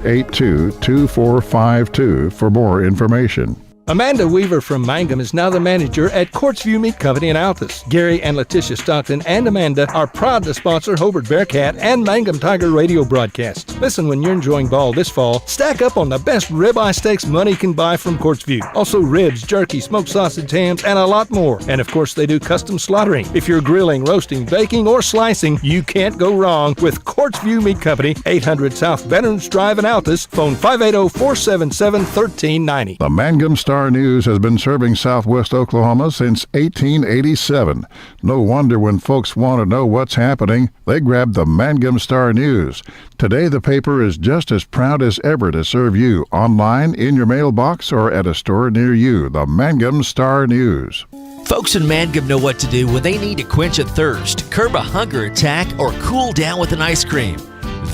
882-2452 for more information. Amanda Weaver from Mangum is now the manager at Courtsview Meat Company in Altus. Gary and Letitia Stockton and Amanda are proud to sponsor Hobart Bearcat and Mangum Tiger radio broadcasts. Listen when you're enjoying ball this fall. Stack up on the best ribeye steaks money can buy from Courtsview. Also ribs, jerky, smoked sausage, hams, and a lot more. And of course, they do custom slaughtering. If you're grilling, roasting, baking, or slicing, you can't go wrong with Courtsview Meat Company, 800 South Veterans Drive in Altus. Phone 580-477-1390. The Mangum Star News has been serving Southwest Oklahoma since 1887. No wonder when folks want to know what's happening, they grab the Mangum Star News. Today, the paper is just as proud as ever to serve you online, in your mailbox, or at a store near you. The Mangum Star News. Folks in Mangum know what to do when they need to quench a thirst, curb a hunger attack, or cool down with an ice cream.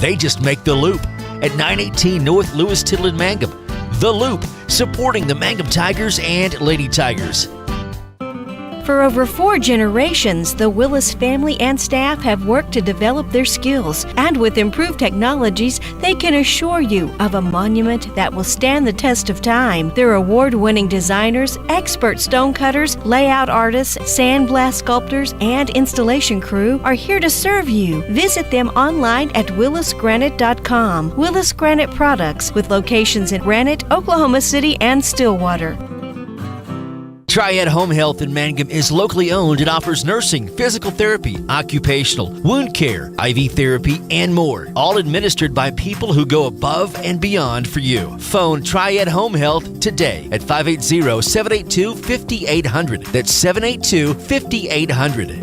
They just make the Loop at 918 North Lewis Tittle in Mangum. The Loop, supporting the Mangum Tigers and Lady Tigers. For over 4 generations, the Willis family and staff have worked to develop their skills, and with improved technologies, they can assure you of a monument that will stand the test of time. Their award-winning designers, expert stonecutters, layout artists, sandblast sculptors, and installation crew are here to serve you. Visit them online at willisgranite.com. Willis Granite Products, with locations in Granite, Oklahoma City, and Stillwater. Triad Home Health in Mangum is locally owned and offers nursing, physical therapy, occupational, wound care, IV therapy, and more. All administered by people who go above and beyond for you. Phone Triad Home Health today at 580-782-5800. That's 782-5800.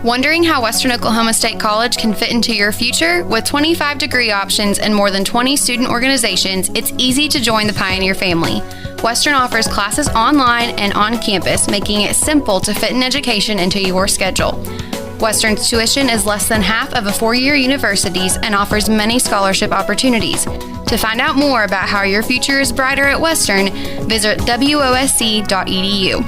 Wondering how Western Oklahoma State College can fit into your future? With 25 degree options and more than 20 student organizations, it's easy to join the Pioneer family. Western offers classes online and on campus, making it simple to fit an education into your schedule. Western's tuition is less than half of a 4-year university's and offers many scholarship opportunities. To find out more about how your future is brighter at Western, visit wosc.edu.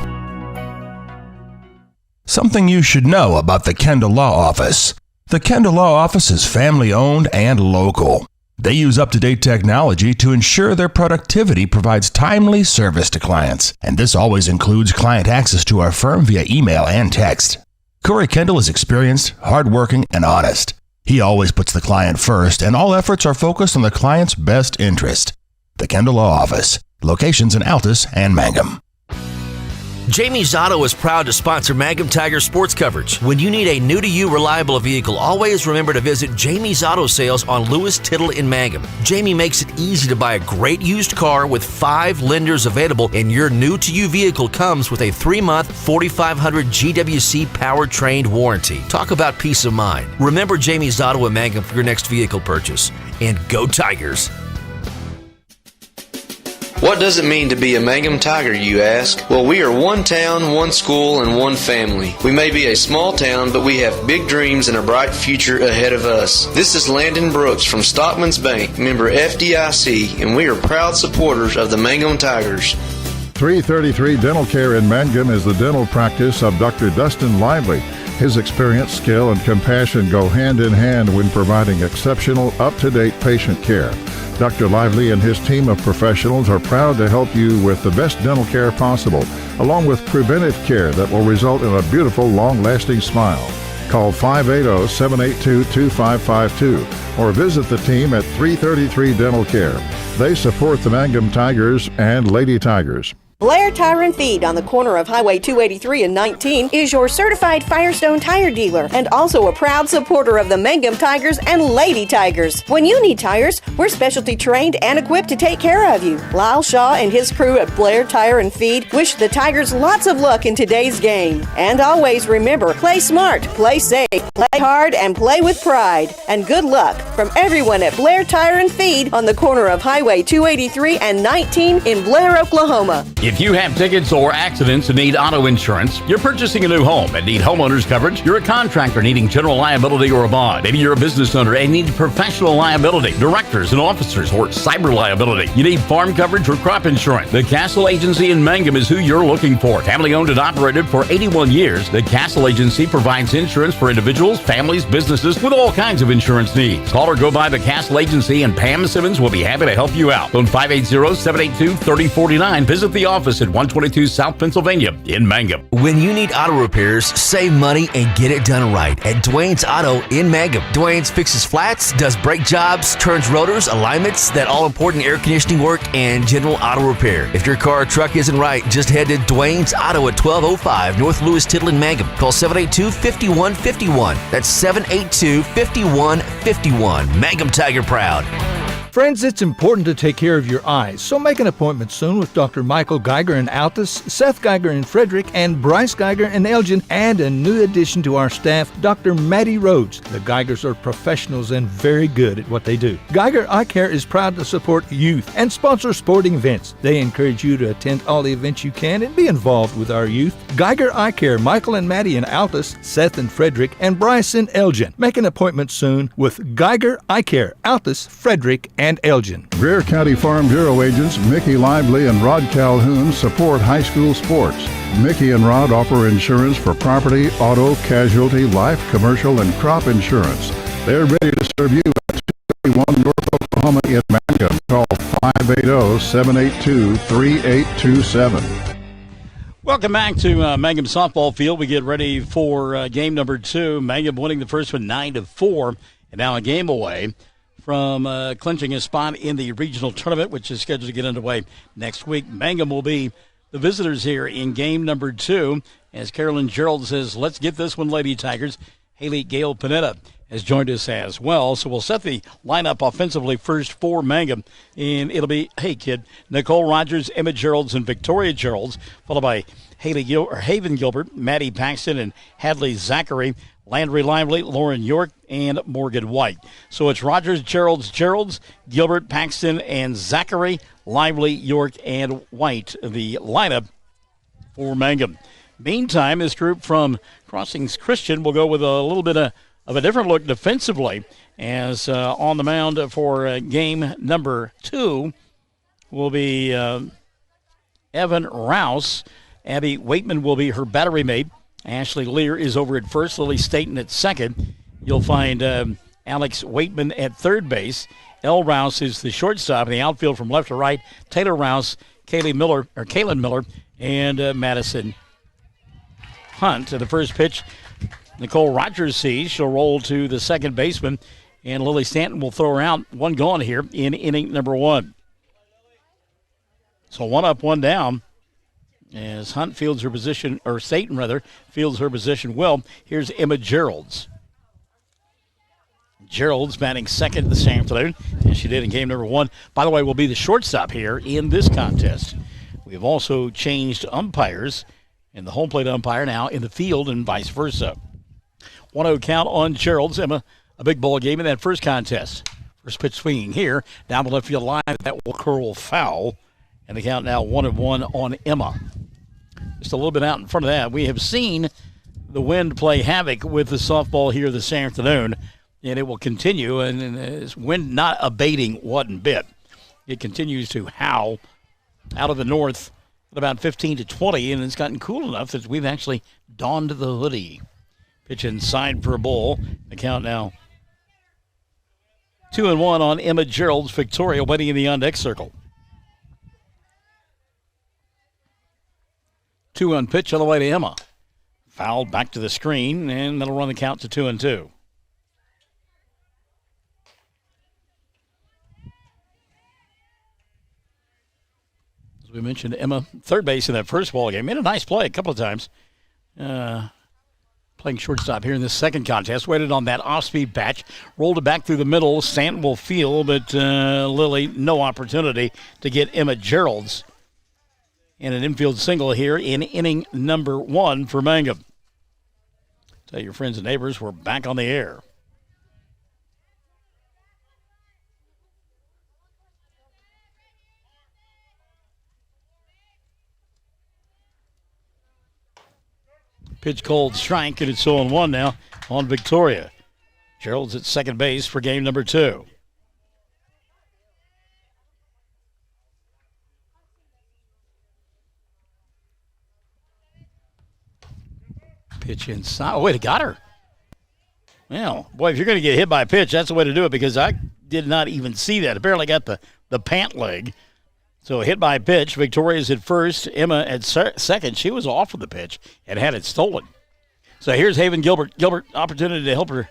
Something you should know about the Kendall Law Office. The Kendall Law Office is family-owned and local. They use up-to-date technology to ensure their productivity provides timely service to clients, and this always includes client access to our firm via email and text. Corey Kendall is experienced, hardworking, and honest. He always puts the client first, and all efforts are focused on the client's best interest. The Kendall Law Office, locations in Altus and Mangum. Jamie's Auto is proud to sponsor Mangum Tiger sports coverage. When you need a new-to-you reliable vehicle, always remember to visit Jamie's Auto Sales on Lewis Tittle in Mangum. Jamie makes it easy to buy a great used car with 5 lenders available, and your new-to-you vehicle comes with a 3-month 4500 GWC power-trained warranty. Talk about peace of mind. Remember Jamie's Auto in Mangum for your next vehicle purchase. And go Tigers! What does it mean to be a Mangum Tiger, you ask? Well, we are one town, one school, and one family. We may be a small town, but we have big dreams and a bright future ahead of us. This is Landon Brooks from Stockman's Bank, member FDIC, and we are proud supporters of the Mangum Tigers. 333 Dental Care in Mangum is the dental practice of Dr. Dustin Lively. His experience, skill, and compassion go hand in hand when providing exceptional, up-to-date patient care. Dr. Lively and his team of professionals are proud to help you with the best dental care possible, along with preventive care that will result in a beautiful, long-lasting smile. Call 580-782-2552 or visit the team at 333 Dental Care. They support the Mangum Tigers and Lady Tigers. Blair Tire and Feed on the corner of Highway 283 and 19 is your certified Firestone tire dealer and also a proud supporter of the Mangum Tigers and Lady Tigers. When you need tires, we're specialty trained and equipped to take care of you. Lyle Shaw and his crew at Blair Tire and Feed wish the Tigers lots of luck in today's game. And always remember, play smart, play safe, play hard, and play with pride. And good luck from everyone at Blair Tire and Feed on the corner of Highway 283 and 19 in Blair, Oklahoma. If you have tickets or accidents and need auto insurance, you're purchasing a new home and need homeowners coverage, you're a contractor needing general liability or a bond, maybe you're a business owner and need professional liability, directors and officers, or cyber liability, you need farm coverage or crop insurance, the Castle Agency in Mangum is who you're looking for. Family owned and operated for 81 years, the Castle Agency provides insurance for individuals, families, businesses with all kinds of insurance needs. Call or go by the Castle Agency and Pam Simmons will be happy to help you out. Phone 580-782-3049. Visit the office at 122 South Pennsylvania in Mangum. When you need auto repairs, save money and get it done right at Dwayne's Auto in Mangum. Dwayne's fixes flats, does brake jobs, turns rotors, alignments, that all-important air conditioning work, and general auto repair. If your car or truck isn't right, just head to Dwayne's Auto at 1205 North Lewis Tittle in Mangum. Call 782-5151. That's 782-5151. Mangum Tiger proud. Friends, it's important to take care of your eyes, so make an appointment soon with Dr. Michael Geiger in Altus, Seth Geiger in Frederick, and Bryce Geiger in Elgin, and a new addition to our staff, Dr. Maddie Rhodes. The Geigers are professionals and very good at what they do. Geiger Eye Care is proud to support youth and sponsor sporting events. They encourage you to attend all the events you can and be involved with our youth. Geiger Eye Care, Michael and Maddie in Altus, Seth in Frederick, and Bryce in Elgin. Make an appointment soon with Geiger Eye Care, Altus, Frederick, and Elgin. Greer County Farm Bureau agents Mickey Lively and Rod Calhoun support high school sports. Mickey and Rod offer insurance for property, auto, casualty, life, commercial, and crop insurance. They're ready to serve you at 231 North Oklahoma in Mangum. Call 580-782-3827. Welcome back to Mangum softball field. We get ready for game number 2. Mangum winning the first one 9-4, and now a game away from clinching a spot in the regional tournament, which is scheduled to get underway next week. Mangum will be the visitors here in game number 2. As Carolyn Gerald says, let's get this one, Lady Tigers. Haley Gale Panetta has joined us as well. So we'll set the lineup offensively first for Mangum. And it'll be, hey, kid, Nicole Rogers, Emma Geralds, and Victoria Geralds, followed by Haven Gilbert, Maddie Paxton, and Hadley Zachary, Landry Lively, Lauren York, and Morgan White. So it's Rogers, Geralds, Gilbert, Paxton, and Zachary, Lively, York, and White, the lineup for Mangum. Meantime, this group from Crossings Christian will go with a little bit of a different look defensively, as on the mound for game number 2 will be Evan Rouse. Abby Waitman will be her battery mate. Ashley Lear is over at first, Lily Staten at second. You'll find Alex Waitman at third base. Elle Rouse is the shortstop in the outfield from left to right. Taylor Rouse, Kaylin Miller, and Madison Hunt. At the first pitch, Nicole Rogers sees. She'll roll to the second baseman, and Lily Stanton will throw her out. One gone here in inning number 1. So 1 up, 1 down. As Hunt fields her position, or Staten rather, fields her position well. Here's Emma Geralds. Geralds batting second this afternoon, as she did in game number 1. By the way, will be the shortstop here in this contest. We have also changed umpires, and the home plate umpire now in the field and vice versa. 1-0 count on Geralds. Emma, a big ball game in that first contest. First pitch swinging here, down the left field line. That will curl foul, and the count now 1-1 on Emma. Just a little bit out in front of that, we have seen the wind play havoc with the softball here this afternoon, and it will continue, and this wind not abating one bit. It continues to howl out of the north at about 15 to 20, and it's gotten cool enough that we've actually donned the hoodie. Pitch inside for a ball. The count now 2-1 on Emma Geralds. Victoria waiting in the on-deck circle. 2-1 pitch on the way to Emma. Fouled back to the screen, and that'll run the count to 2-2. As we mentioned, Emma, third base in that first ball game. Made a nice play a couple of times. Playing shortstop here in this second contest. Waited on that off-speed patch. Rolled it back through the middle. Stanton will field, but Lily, no opportunity to get Emma Geralds. And an infield single here in inning number 1 for Mangum. Tell your friends and neighbors we're back on the air. Pitch cold strike, and it's 0-1 now on Victoria. Gerald's at second base for game number 2. Pitch inside. Oh, wait, it got her. Well, boy, if you're going to get hit by a pitch, that's the way to do it, because I did not even see that. I barely got the pant leg. So hit by a pitch. Victoria's at first. Emma at second. She was off of the pitch and had it stolen. So here's Haven Gilbert. Gilbert, opportunity to help her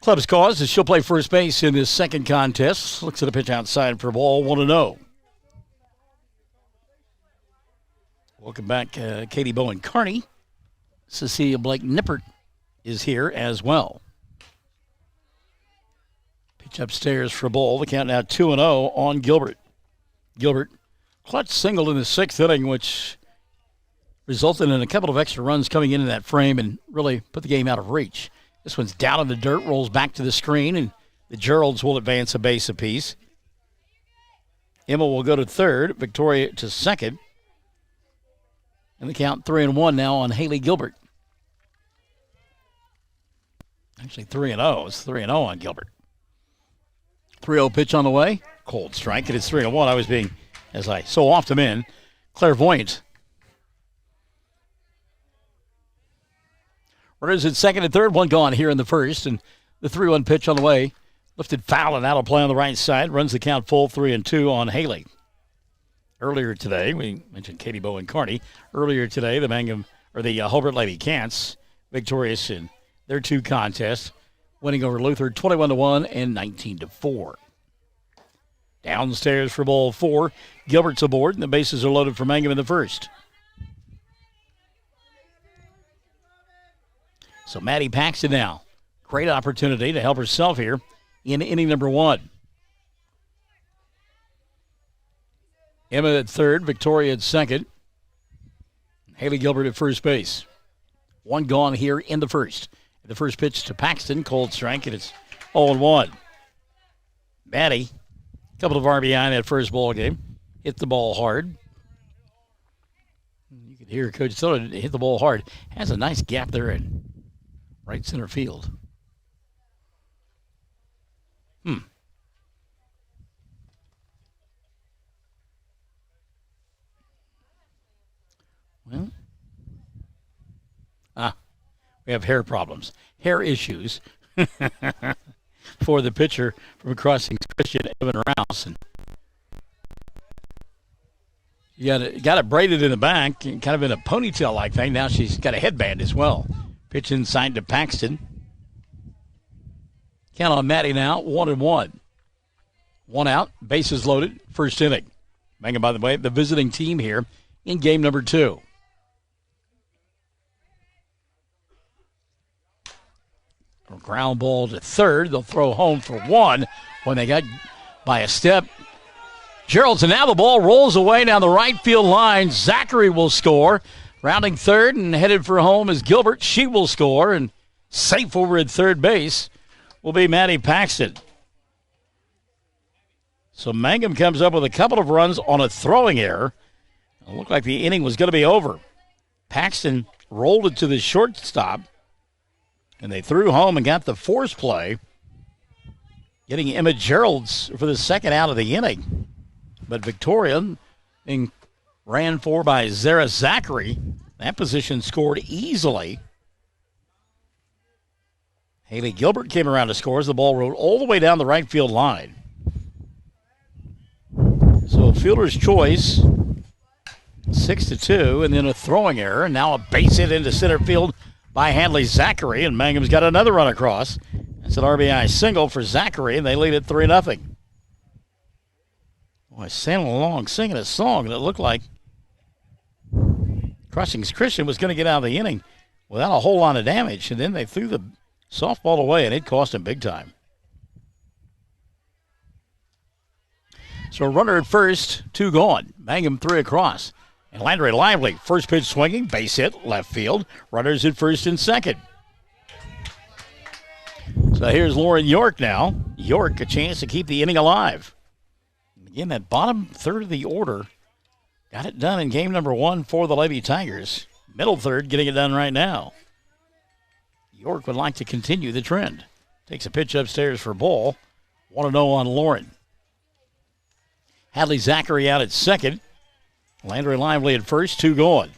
club's cause as she'll play first base in this second contest. Looks at a pitch outside for a ball, 1-0. Welcome back, Katie Bowen Carney. Cecilia Blake Nippert is here as well. Pitch upstairs for a ball. The count now 2-0 on Gilbert. Gilbert clutch single in the 6th inning, which resulted in a couple of extra runs coming into that frame and really put the game out of reach. This one's down in the dirt, rolls back to the screen, and the Geralds will advance a base apiece. Emma will go to third, Victoria to second. And the count 3-1 now on Haley Gilbert. Actually 3-0. It's 3-0 on Gilbert. 3-0 pitch on the way. Cold strike, and it's 3-1. I was being, as I so often am, clairvoyant. Runners at second and third, one gone here in the first, and the 3-1 pitch on the way. Lifted foul, and that'll play on the right side. Runs the count full, 3-2 on Haley. Earlier today, we mentioned Katie Bowen Carney. Earlier today, the Mangum, or the Hobart Lady Cats, victorious in their 2 contests, winning over Luther 21-1 and 19-4. Downstairs for ball 4. Gilbert's aboard, and the bases are loaded for Mangum in the first. So Maddie Paxton now. Great opportunity to help herself here in inning number 1. Emma at third, Victoria at second. Haley Gilbert at first base. One gone here in the first. The first pitch to Paxton, cold strike, and it's 0-1. Maddie, a couple of RBI in that first ball game. Hit the ball hard. You can hear Coach Soto hit the ball hard. Has a nice gap there in right center field. Well, we have hair problems, hair issues for the pitcher from Crossings Christian, Evan Rouse. And you got it braided in the back, kind of in a ponytail-like thing. Now she's got a headband as well. Pitch inside to Paxton. Count on Maddie now, 1-1. 1 out, bases loaded, first inning. Mangum, by the way, the visiting team here in game number 2. A ground ball to third. They'll throw home for 1 when they got by a step. Gerald's, and now the ball rolls away down the right field line. Zachary will score. Rounding third and headed for home is Gilbert. She will score, and safe over at third base will be Maddie Paxton. So Mangum comes up with a couple of runs on a throwing error. It looked like the inning was going to be over. Paxton rolled it to the shortstop, and they threw home and got the force play, getting Emma Geralds for the second out of the inning. But Victoria being ran for by Zara Zachary. That position scored easily. Haley Gilbert came around to score as the ball rolled all the way down the right field line. So fielder's choice, 6-2, and then a throwing error, and now a base hit into center field by Hadley Zachary, and Mangum's got another run across. That's an RBI single for Zachary, and they lead it 3-0. Boy, sailing along, singing a song that looked like Crossings Christian was going to get out of the inning without a whole lot of damage, and then they threw the softball away, and it cost him big time. So a runner at first, 2 gone. Mangum 3 across. And Landry Lively, first pitch swinging, base hit, left field. Runners at first and second. So here's Lauren York now. York, a chance to keep the inning alive. Again, that bottom third of the order got it done in game number 1 for the Lady Tigers. Middle third getting it done right now. York would like to continue the trend. Takes a pitch upstairs for a ball. 1-0 on Lauren. Hadley Zachary out at second. Landry Lively at first, 2 going.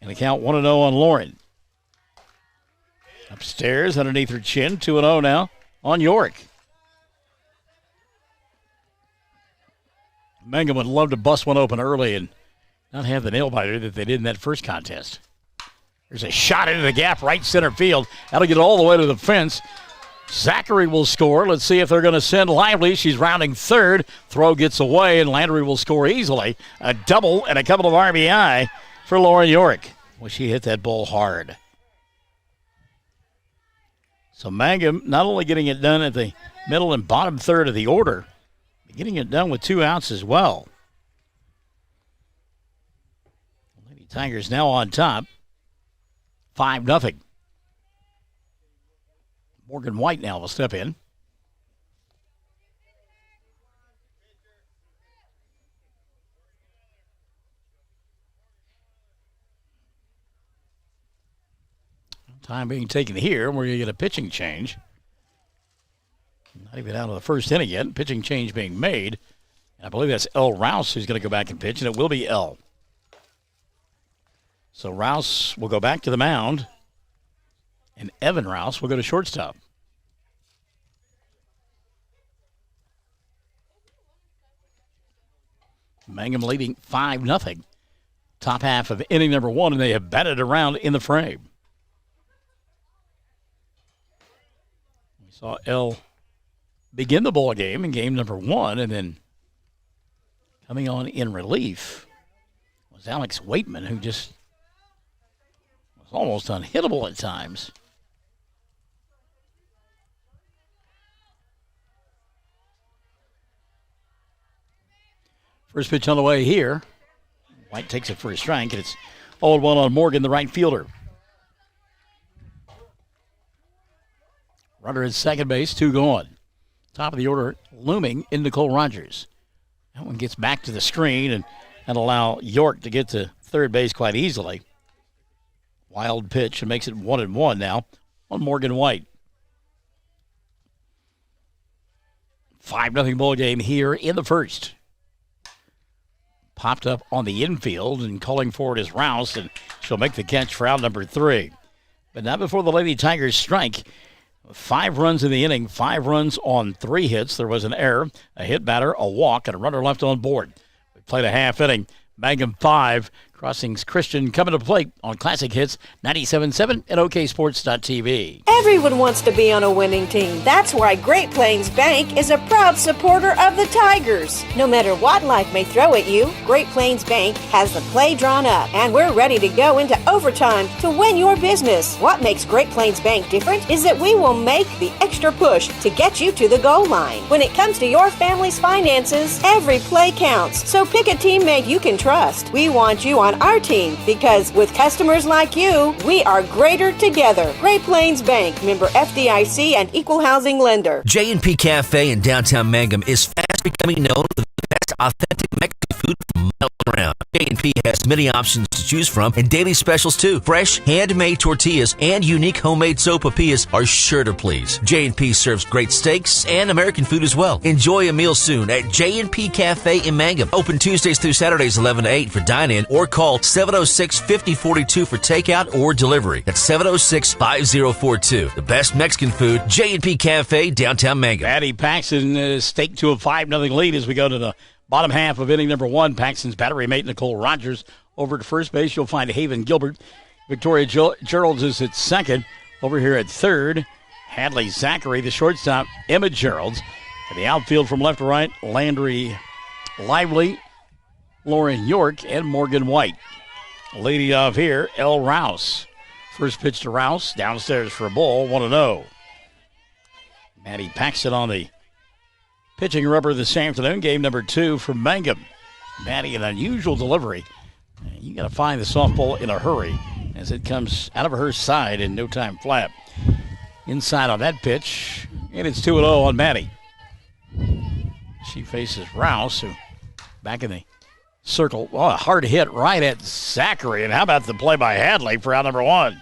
And the count 1-0 on Lauren. Upstairs underneath her chin, 2-0 now on York. Mangum would love to bust one open early and not have the nail biter that they did in that first contest. There's a shot into the gap, right center field. That'll get all the way to the fence. Zachary will score. Let's see if they're going to send Lively. She's rounding third. Throw gets away, and Landry will score easily. A double and a couple of RBI for Lauren York. Well, she hit that ball hard. So Mangum not only getting it done at the middle and bottom third of the order, but getting it done with 2 outs as well. Lady Tigers now on top, 5-0. Morgan White now will step in. Time being taken here. We're going to get a pitching change. Not even out of the first inning yet. Pitching change being made. And I believe that's L. Rouse who's going to go back and pitch, and it will be L. So Rouse will go back to the mound, and Evan Rouse will go to shortstop. Mangum leading 5-0. Top half of inning number 1, and they have batted around in the frame. We saw L begin the ball game in game number 1, and then coming on in relief was Alex Waitman, who just was almost unhittable at times. First pitch on the way here. White takes it for a strike, and it's 0-1 on Morgan, the right fielder. Runner at second base, 2 going. Top of the order looming in Nicole Rogers. That one gets back to the screen and allow York to get to third base quite easily. Wild pitch and makes it 1-1 now on Morgan White. 5-0 ball game here in the first. Popped up on the infield and calling for it is Rouse, and she'll make the catch for out number 3. But not before the Lady Tigers strike. 5 runs in the inning, 5 runs on 3 hits. There was an error, a hit batter, a walk, and a runner left on board. We played a half inning. Mangum 5, Crossings Christian coming to plate on Classic Hits 97.7 and OKSports.tv. Everyone wants to be on a winning team. That's why Great Plains Bank is a proud supporter of the Tigers. No matter what life may throw at you, Great Plains Bank has the play drawn up, and we're ready to go into overtime to win your business. What makes Great Plains Bank different is that we will make the extra push to get you to the goal line. When it comes to your family's finances, every play counts. So pick a teammate you can trust. We want you on our team because with customers like you, we are greater together. Great Plains Bank, member FDIC and equal housing lender. J&P Cafe in downtown Mangum is fast becoming known for the best authentic Mexican food from miles around. J&P has many options to choose from and daily specials too. Fresh, handmade tortillas and unique homemade sopapillas are sure to please. J&P serves great steaks and American food as well. Enjoy a meal soon at J&P Cafe in Mangum. Open Tuesdays through Saturdays 11 to 8 for dine-in or call 706-5042 for takeout or delivery. That's 706-5042. The best Mexican food, J&P Cafe, downtown Mangum. Maddie Paxton staked to a 5-0 lead as we go to the bottom half of inning number 1. Paxton's battery mate Nicole Rogers over at first base. You'll find Haven Gilbert. Victoria Geralds is at second. Over here at third, Hadley Zachary, the shortstop, Emma Geralds. In the outfield from left to right, Landry Lively, Lauren York, and Morgan White. Leading off here, L. Rouse. First pitch to Rouse, downstairs for a ball, 1-0. Maddie Paxton on the pitching rubber this afternoon, game number 2 for Mangum. Maddie, an unusual delivery. You got to find the softball in a hurry as it comes out of her side in no time flat. Inside on that pitch, and it's 2-0 on Maddie. She faces Rouse, who back in the circle. Oh, a hard hit right at Zachary. And how about the play by Hadley for out number 1?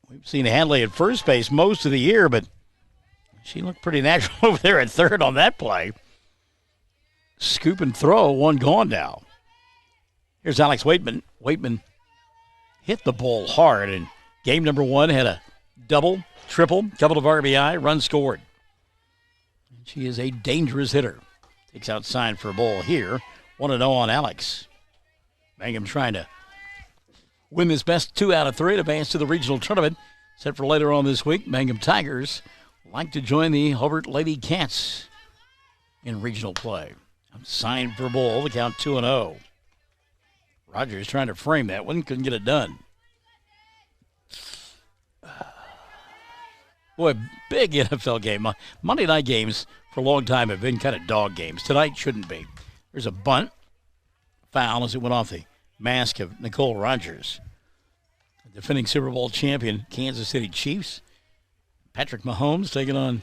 We've seen Hadley at first base most of the year, but she looked pretty natural over there at third on that play. Scoop and throw, 1 gone now. Here's Alex Waitman. Waitman hit the ball hard, and game number 1 had a double, triple, couple of RBI, run scored. And she is a dangerous hitter. Takes outside for a ball here. 1-0 on Alex. Mangum trying to win this best 2 out of 3 to advance to the regional tournament. Set for later on this week. Mangum Tigers like to join the Hobart Lady Cats in regional play. Signed for a ball. The count 2-0. Rogers trying to frame that one. Couldn't get it done. Boy, big NFL game. Monday night games for a long time have been kind of dog games. Tonight shouldn't be. There's a bunt. Foul as it went off the mask of Nicole Rogers. The defending Super Bowl champion, Kansas City Chiefs. Patrick Mahomes taking on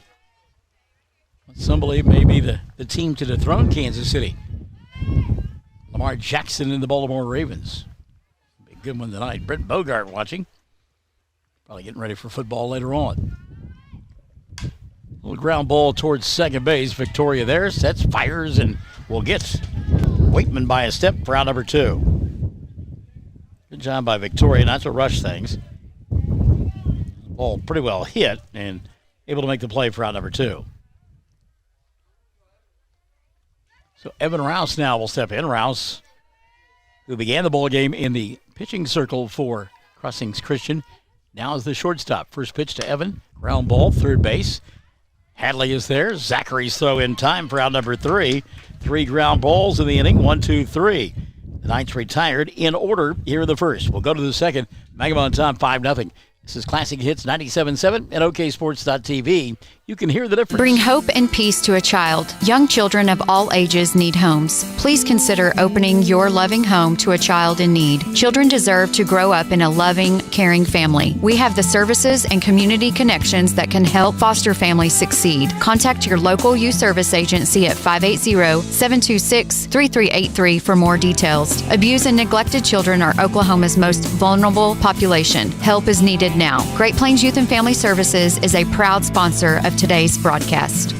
what some believe may be the team to dethrone Kansas City. Lamar Jackson and the Baltimore Ravens. Be a good one tonight. Brent Bogart watching. Probably getting ready for football later on. Little ground ball towards second base. Victoria there. Sets, fires, and will get Waitman by a step for out number 2. Good job by Victoria not to rush things. Ball pretty well hit and able to make the play for out number 2. So Evan Rouse now will step in. Rouse, who began the ball game in the pitching circle for Crossings Christian, now is the shortstop. First pitch to Evan. Ground ball, third base. Hadley is there. Zachary's throw in time for out number 3. 3 ground balls in the inning. 1, 2, 3. The Knights retired in order here in the first. We'll go to the second. Mangum on top, 5-0. This is Classic Hits 97.7 and OKSports.tv. You can hear the difference. Bring hope and peace to a child. Young children of all ages need homes. Please consider opening your loving home to a child in need. Children deserve to grow up in a loving, caring family. We have the services and community connections that can help foster families succeed. Contact your local youth service agency at 580-726-3383 for more details. Abused and neglected children are Oklahoma's most vulnerable population. Help is needed now. Great Plains Youth and Family Services is a proud sponsor of today's broadcast.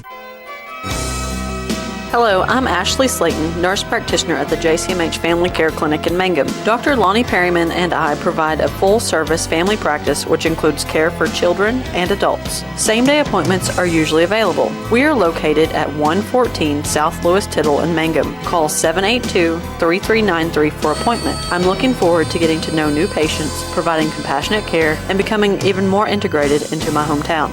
Hello, I'm Ashley Slayton, nurse practitioner at the JCMH Family Care Clinic in Mangum. Dr. Lonnie Perryman and I provide a full-service family practice which includes care for children and adults. Same-day appointments are usually available. We are located at 114 South Lewis Tittle in Mangum. Call 782-3393 for appointment. I'm looking forward to getting to know new patients, providing compassionate care, and becoming even more integrated into my hometown.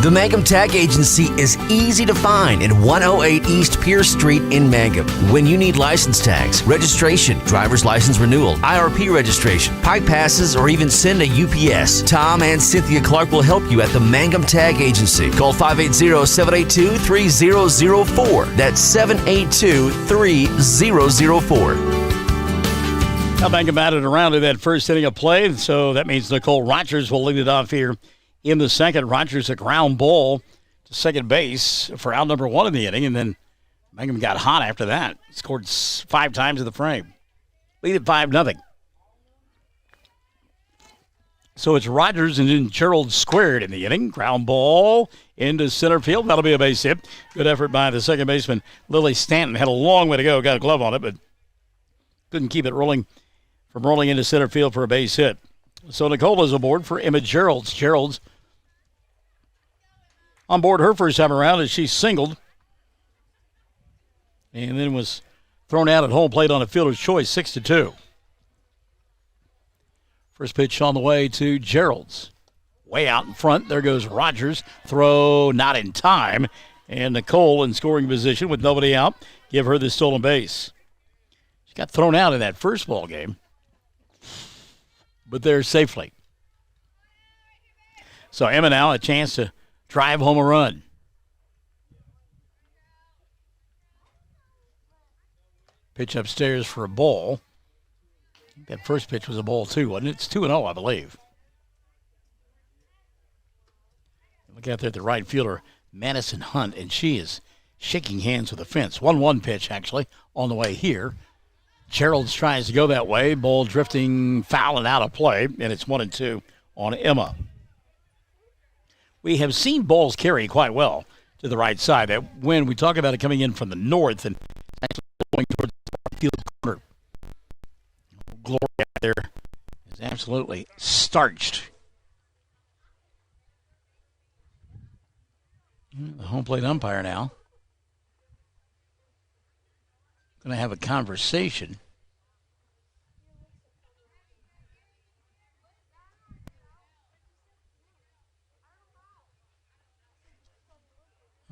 The Mangum Tag Agency is easy to find in 108 East Pierce Street in Mangum. When you need license tags, registration, driver's license renewal, IRP registration, pipe passes, or even send a UPS, Tom and Cynthia Clark will help you at the Mangum Tag Agency. Call 580-782-3004. That's 782-3004. Now Mangum batted around in that first inning of play, so that means Nicole Rogers will lead it off here. In the second, Rogers a ground ball to second base for out number 1 in the inning, and then Mangum got hot after that. Scored 5 times in the frame. Lead at 5-0. So it's Rogers and then Gerald squared in the inning. Ground ball into center field. That'll be a base hit. Good effort by the second baseman, Lily Stanton. Had a long way to go. Got a glove on it, but couldn't keep it rolling into center field for a base hit. So Nicola's aboard for Emma Gerald's. Gerald's on board her first time around as she singled. And then was thrown out at home plate on a fielder's choice, 6-2. First pitch on the way to Gerald's. Way out in front. There goes Rogers. Throw not in time. And Nicole in scoring position with nobody out. Give her the stolen base. She got thrown out in that first ball game, but there safely. So Emma now a chance to drive home a run. Pitch upstairs for a ball. That first pitch was a ball too, wasn't it? It's 2-0, I believe. Look out there at the right fielder Madison Hunt, and she is shaking hands with the fence. 1-1 pitch, actually, on the way here. Gerald's tries to go that way. Ball drifting foul and out of play, and it's 1-2 on Emma. We have seen balls carry quite well to the right side. That when we talk about it coming in from the north and actually going towards the field corner, Glory out there is absolutely starched. The home plate umpire now going to have a conversation.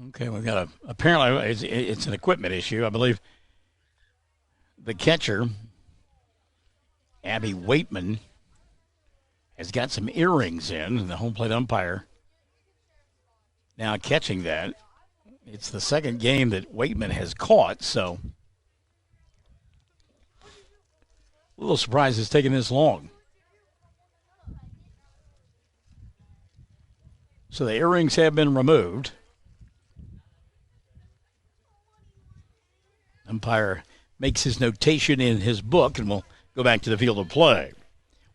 Okay, we've got apparently it's an equipment issue. I believe the catcher, Abby Waitman, has got some earrings in, and the home plate umpire now catching that. It's the second game that Waitman has caught, so a little surprised it's taking this long. So the earrings have been removed. Umpire makes his notation in his book, and we'll go back to the field of play.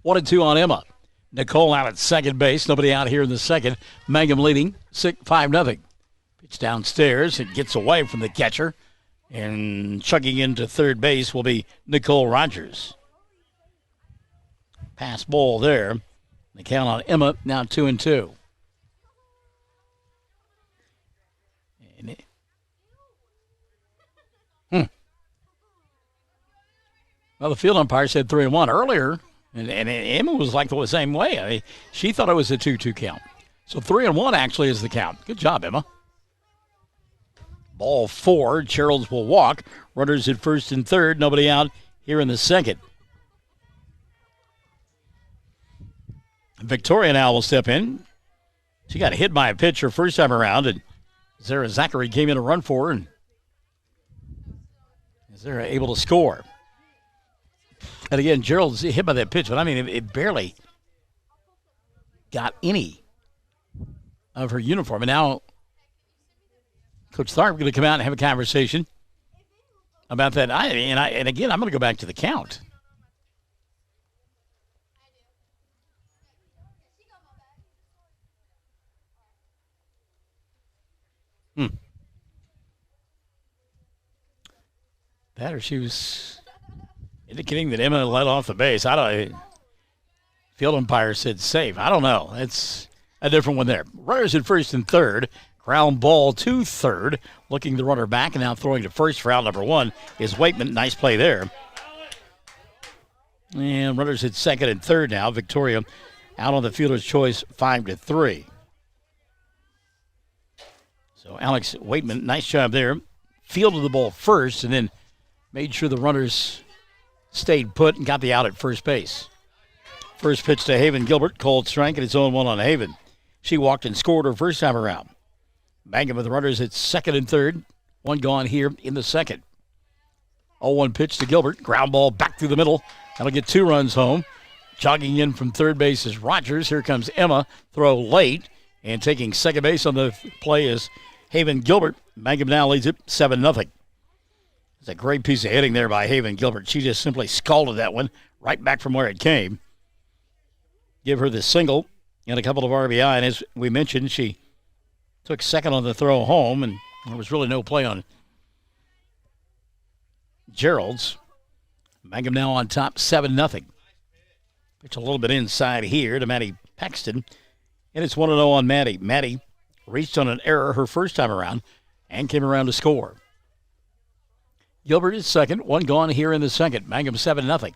1-2 on Emma. Nicole out at second base. Nobody out here in the second. Mangum leading 5-0. Pitch downstairs. It gets away from the catcher. And chugging into third base will be Nicole Rogers. Pass ball there. The count on Emma now 2-2. Well, the field umpire said 3-1 earlier, and Emma was like the same way. I mean, she thought it was a 2-2 count. So 3-1 actually is the count. Good job, Emma. Ball 4. Gerald's will walk. Runners at first and third. Nobody out here in the second. Victoria now will step in. She got hit by a pitcher first time around, and Zara Zachary came in to run for her, and Zara able to score. And again, Gerald's hit by that pitch, but I mean, it barely got any of her uniform. And now Coach Tharp going to come out and have a conversation about that. And again, I'm going to go back to the count. That or she was indicating that Emma let off the base. Field umpire said safe. I don't know. It's a different one there. Runners at first and third. Ground ball to third. Looking the runner back and now throwing to first for out number 1 is Waitman. Nice play there. And runners at second and third now. Victoria out on the fielder's choice 5-3. So Alex Waitman, nice job there. Fielded the ball first and then made sure the runners stayed put and got the out at first base. First pitch to Haven Gilbert, called strike, and it's 0-1 on Haven. She walked and scored her first time around. Mangum with the runners at second and third. One gone here in the second. 0-1 pitch to Gilbert. Ground ball back through the middle. That'll get 2 runs home. Jogging in from third base is Rogers. Here comes Emma. Throw late. And taking second base on the play is Haven Gilbert. Mangum now leads it 7-0. It's a great piece of hitting there by Haven Gilbert. She just simply scalded that one right back from where it came. Give her the single and a couple of RBI. And as we mentioned, she took second on the throw home, and there was really no play on Gerald's. Mangum now on top 7-0. Pitch a little bit inside here to Maddie Paxton. And it's 1-0 on Maddie. Maddie reached on an error her first time around and came around to score. Gilbert is second. One gone here in the second. Mangum 7-0.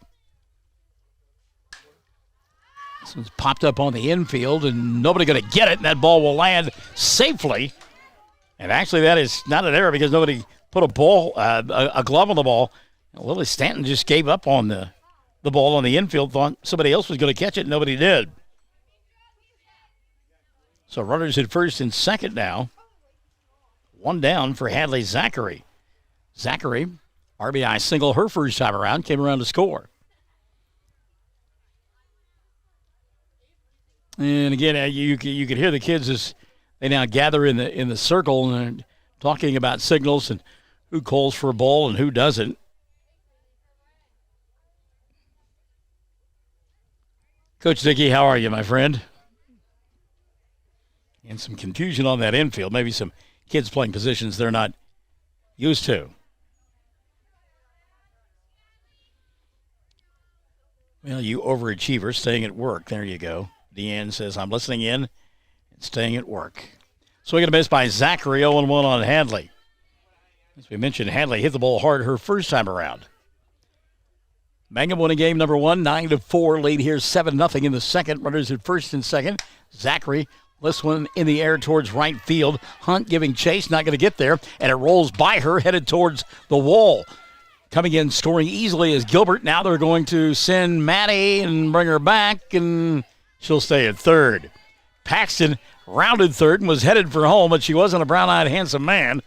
This one's popped up on the infield, and nobody going to get it, and that ball will land safely. And actually, that is not an error because nobody put a glove on the ball. Lily Stanton just gave up on the ball on the infield, thought somebody else was going to catch it, and nobody did. So runners at first and second now. One down for Hadley Zachary. Zachary, RBI single her first time around, came around to score. And again, you could hear the kids as They now gather in the circle and talking about signals and who calls for a ball and who doesn't. Coach Dickey, how are you, my friend? And some confusion on that infield. Maybe some kids playing positions they're not used to. Well, you overachievers staying at work. There you go. Deanne says, I'm listening in and staying at work. Swing and a miss by Zachary, 0-1 on Hadley. As we mentioned, Hadley hit the ball hard her first time around. Mangum winning game number 1, 9-4. Lead here, 7-0 in the second. Runners at first and second. Zachary, this one in the air towards right field. Hunt giving chase, not going to get there. And it rolls by her, headed towards the wall. Coming in, scoring easily is Gilbert. Now they're going to send Maddie and bring her back, and she'll stay at third. Paxton rounded third and was headed for home, but she wasn't a brown-eyed, handsome man.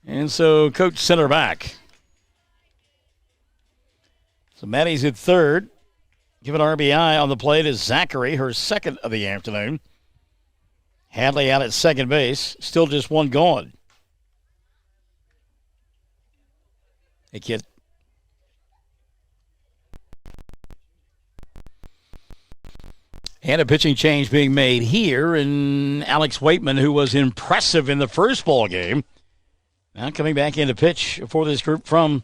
And so coach sent her back. So Maddie's at third. Giving RBI on the plate is Zachary, her second of the afternoon. Hadley out at second base. Still just one gone. Hey, kid. And a pitching change being made here, and Alex Waitman, who was impressive in the first ball game, now coming back into pitch for this group from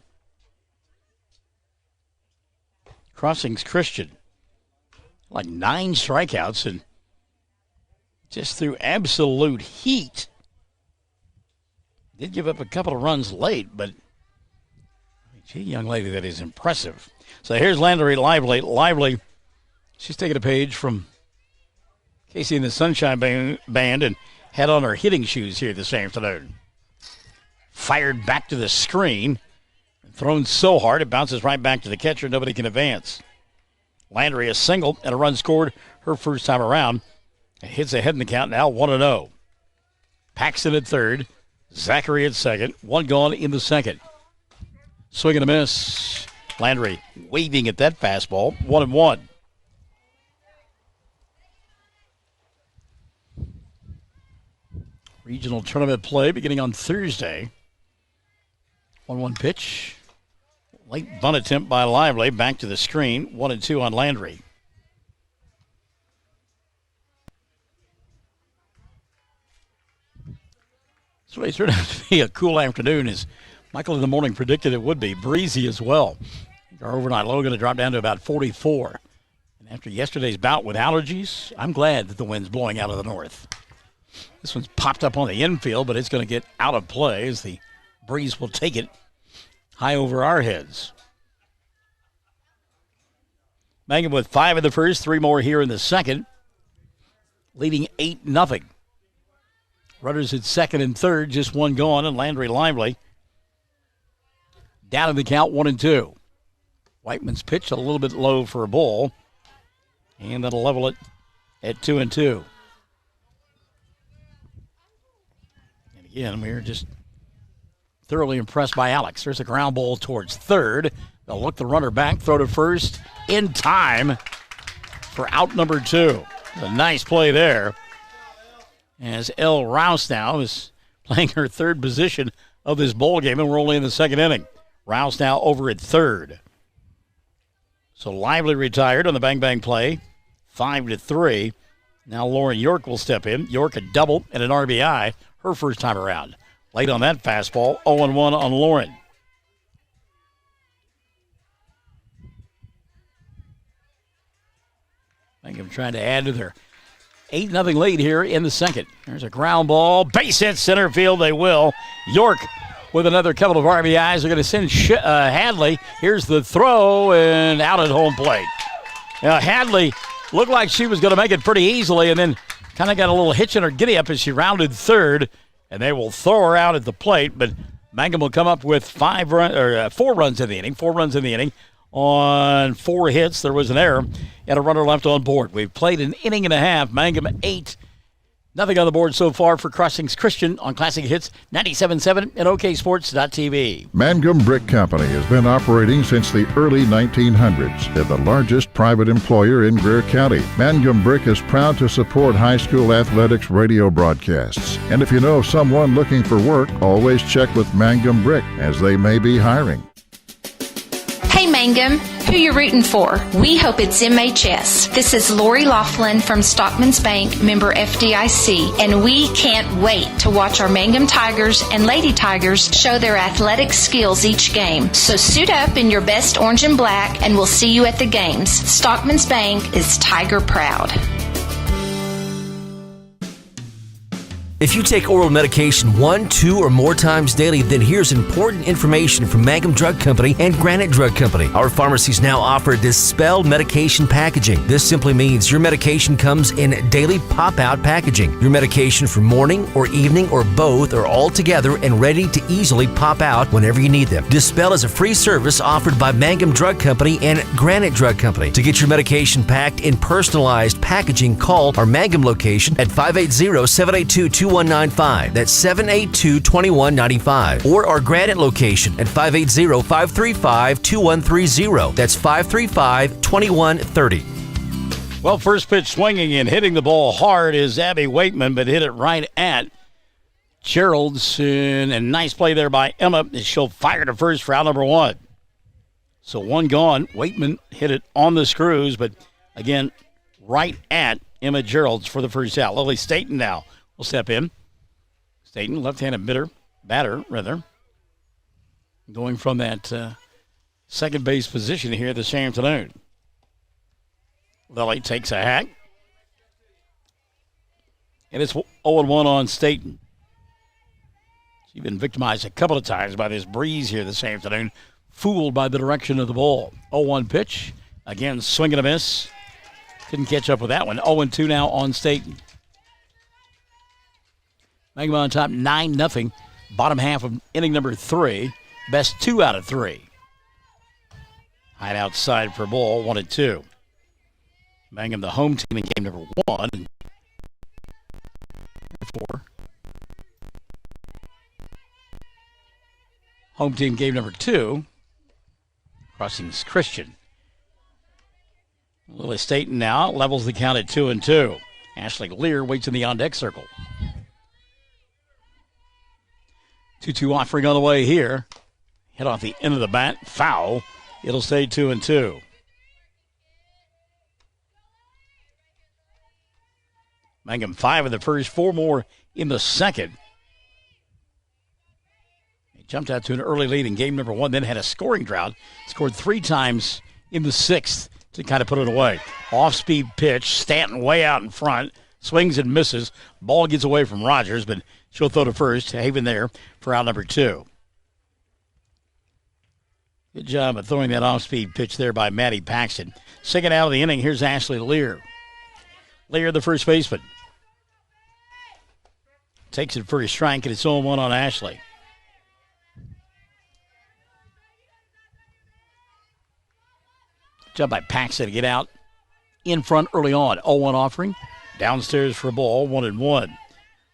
Crossings Christian. Like 9 strikeouts and just through absolute heat. Did give up a couple of runs late, but gee, young lady, that is impressive. So here's Landry Lively. Lively, she's taking a page from Casey and the Sunshine Band and had on her hitting shoes here this afternoon. Fired back to the screen. Thrown so hard, it bounces right back to the catcher. Nobody can advance. Landry a single and a run scored her first time around. It hits ahead in the count now, 1-0. Paxton at third. Zachary at second. One gone in the second. Swing and a miss. Landry waving at that fastball. 1-1. Regional tournament play beginning on Thursday. 1-1 pitch. Late bunt attempt by Lively. Back to the screen. 1-2 on Landry. So it turned out to be a cool afternoon, as Michael in the morning predicted it would be. Breezy as well. Our overnight low going to drop down to about 44. And after yesterday's bout with allergies, I'm glad that the wind's blowing out of the north. This one's popped up on the infield, but it's going to get out of play as the breeze will take it high over our heads. Mangum with 5 in the first, 3 more here in the second. Leading 8-0. Runners at second and third, just one gone, and Landry Lively down in the count, 1-2. Whiteman's pitch a little bit low for a ball, and that'll level it at 2-2. And again, we're just thoroughly impressed by Alex. There's a ground ball towards third. They'll look the runner back, throw to first in time for out number 2. A nice play there, as Elle Rouse now is playing her third position of this ball game, and we're only in the second inning. Rouse now over at third. So Lively retired on the bang-bang play, 5-3. Now Lauren York will step in. York a double and an RBI her first time around. Late on that fastball, 0-1 on Lauren. Mangum trying to add to their 8-0 lead here in the second. There's a ground ball. Base hit center field. They will. York with another couple of RBIs. They're going to send Hadley. Here's the throw and out at home plate. Now Hadley looked like she was going to make it pretty easily, and then kind of got a little hitch in her giddy-up as she rounded third, and they will throw her out at the plate. But Mangum will come up with 4 runs in the inning. 4 runs in the inning. On 4 hits, there was an error and a runner left on board. We've played an inning and a half. Mangum 8-0 Nothing on the board so far for Crossings Christian on Classic Hits 97.7 and OKSports.tv. Mangum Brick Company has been operating since the early 1900s and the largest private employer in Greer County. Mangum Brick is proud to support high school athletics radio broadcasts. And if you know of someone looking for work, always check with Mangum Brick, as they may be hiring. Hey Mangum, who you rooting for? We hope it's MHS. This is Lori Laughlin from Stockman's Bank, member FDIC, and we can't wait to watch our Mangum Tigers and Lady Tigers show their athletic skills each game. So suit up in your best orange and black, and we'll see you at the games. Stockman's Bank is Tiger proud. If you take oral medication 1, 2, or more times daily, then here's important information from Mangum Drug Company and Granite Drug Company. Our pharmacies now offer dispelled medication packaging. This simply means your medication comes in daily pop-out packaging. Your medication for morning or evening or both are all together and ready to easily pop out whenever you need them. Dispel is a free service offered by Mangum Drug Company and Granite Drug Company. To get your medication packed in personalized packaging, call our Mangum location at 580-782-2195. That's 782-2195. Or our Granite location at 580-535-2130. That's 535-2130. Well, first pitch swinging and hitting the ball hard is Abby Waitman, but hit it right at Gerald's. And nice play there by Emma. She'll fire to first for out number 1. So 1 gone. Waitman hit it on the screws, but again, right at Emma Gerald's for the first out. Lily Staten now will step in. Staten, left-handed batter, going from that second base position here this afternoon. Lily takes a hack. And it's 0-1 on Staten. She's been victimized a couple of times by this breeze here this afternoon, fooled by the direction of the ball. 0-1 pitch. Again, swing and a miss. Couldn't catch up with that one. 0-2 now on Staten. Mangum on top, 9-0. Bottom half of inning number 3. Best 2 out of 3. Hide outside for ball, 1-2. Mangum, the home team in game number 1. 4. Home team game number 2. Crossings Christian. Lily Staten now levels the count at 2-2. Ashley Lear waits in the on-deck circle. 2-2 offering on the way here. Hit off the end of the bat. Foul. It'll stay 2-2. Mangum 5 in the first, 4 more in the second. He jumped out to an early lead in game number 1, then had a scoring drought. Scored 3 times in the 6th to kind of put it away. Off-speed pitch. Stanton way out in front. Swings and misses. Ball gets away from Rogers, but she'll throw to first. Haven there for out number 2. Good job of throwing that off-speed pitch there by Maddie Paxton. Second out of the inning, here's Ashley Lear. Lear, the first baseman. Takes it for a strike, and it's 0-1 on Ashley. Job by Paxton to get out in front early on. 0-1 offering. Downstairs for a ball, 1-1.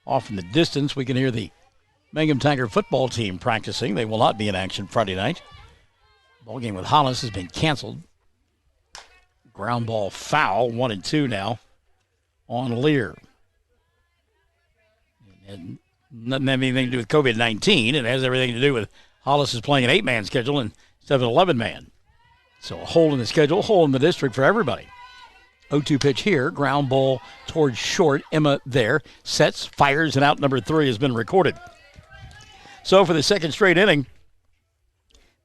Off in the distance, we can hear the Mangum Tiger football team practicing. They will not be in action Friday night. Ball game with Hollis has been canceled. Ground ball foul, 1-2 now on Lear. It doesn't have anything to do with COVID-19. It has everything to do with Hollis is playing an 8-man schedule instead of an 11-man. So a hole in the schedule, hole in the district for everybody. 0-2 pitch here, ground ball towards short. Emma there, sets, fires, and out number 3 has been recorded. So for the second straight inning,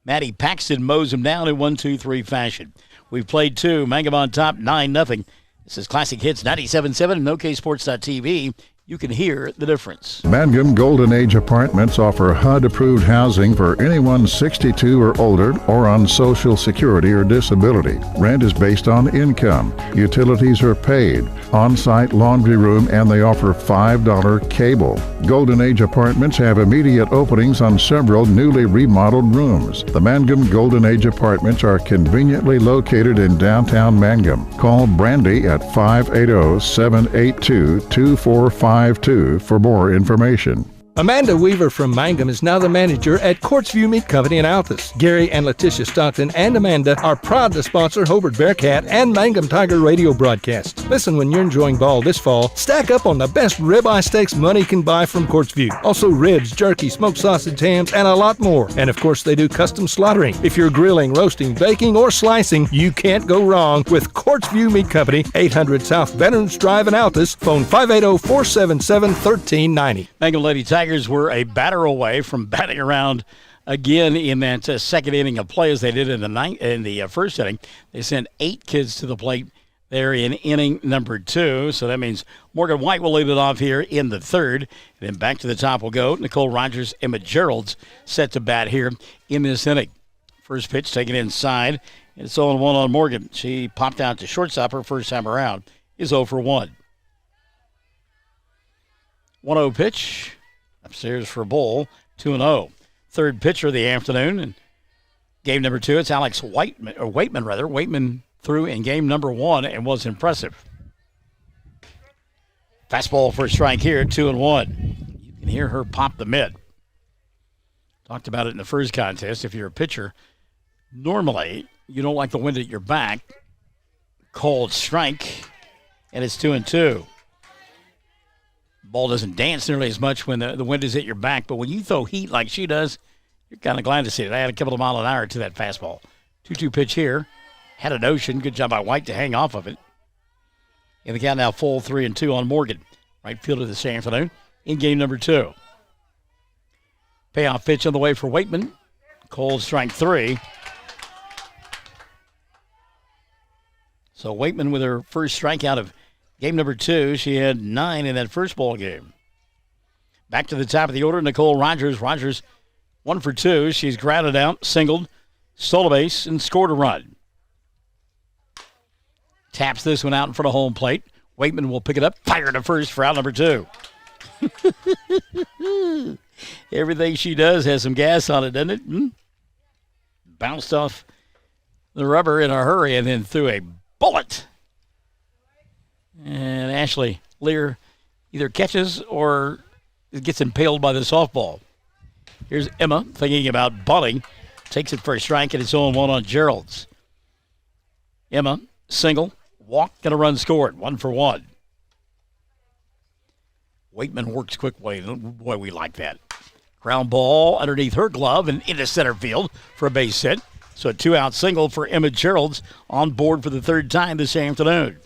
Maddie Paxton mows him down in 1-2-3 fashion. We've played 2, Mangum on top, 9-0. This is Classic Hits 97.7 and OKSports.tv. You can hear the difference. Mangum Golden Age Apartments offer HUD-approved housing for anyone 62 or older or on Social Security or disability. Rent is based on income. Utilities are paid. On-site laundry room, and they offer $5 cable. Golden Age Apartments have immediate openings on several newly remodeled rooms. The Mangum Golden Age Apartments are conveniently located in downtown Mangum. Call Brandy at 580-782-2455 888-952 for more information. Amanda Weaver from Mangum is now the manager at Courtsview Meat Company in Altus. Gary and Letitia Stockton and Amanda are proud to sponsor Hobart Bearcat and Mangum Tiger radio broadcast. Listen when you're enjoying ball this fall. Stack up on the best ribeye steaks money can buy from Courtsview. Also ribs, jerky, smoked sausage, hams, and a lot more. And of course, they do custom slaughtering. If you're grilling, roasting, baking, or slicing, you can't go wrong with Courtsview Meat Company, 800 South Veterans Drive in Altus. Phone 580-477-1390. Mangum Lady Tigers were a batter away from batting around again in that second inning of play as they did in the first inning. They sent 8 kids to the plate there in inning number 2. So that means Morgan White will lead it off here in the third. And then back to the top will go Nicole Rogers. Emma Gerald's set to bat here in this inning. First pitch taken inside. And it's 0-1 on Morgan. She popped out to shortstop her first time around. Is 0 for 1. 1-0 pitch. Upstairs for a ball, 2-0. Third pitcher of the afternoon, and game number 2, it's Alex Waitman. Waitman threw in game number 1 and was impressive. Fastball for a strike here, 2-1. You can hear her pop the mid. Talked about it in the first contest. If you're a pitcher, normally you don't like the wind at your back. Called strike, and it's 2-2. Ball doesn't dance nearly as much when the wind is at your back, but when you throw heat like she does, you're kind of glad to see it. I had a couple of miles an hour to that fastball. 2-2 pitch here. Had a notion. Good job by White to hang off of it. In the count now, full 3-2 on Morgan. Right fielder this afternoon in game number 2. Payoff pitch on the way for Waitman. Cold strike 3. So Waitman with her first strikeout of game number 2, she had 9 in that first ball game. Back to the top of the order, Nicole Rogers. Rogers 1 for 2. She's grounded out, singled, stole a base, and scored a run. Taps this one out in front of home plate. Waitman will pick it up, fire to first for out number 2. Everything she does has some gas on it, doesn't it? Bounced off the rubber in a hurry and then threw a bullet. And Ashley Lear either catches or gets impaled by the softball. Here's Emma thinking about bunting. Takes it for a strike, and it's 0-1 on Gerald's. Emma, single, walk, and a run scored. 1 for 1. Waitman works quickly. Boy, we like that. Ground ball underneath her glove and into center field for a base hit. So a 2-out single for Emma Gerald's on board for the third time this afternoon.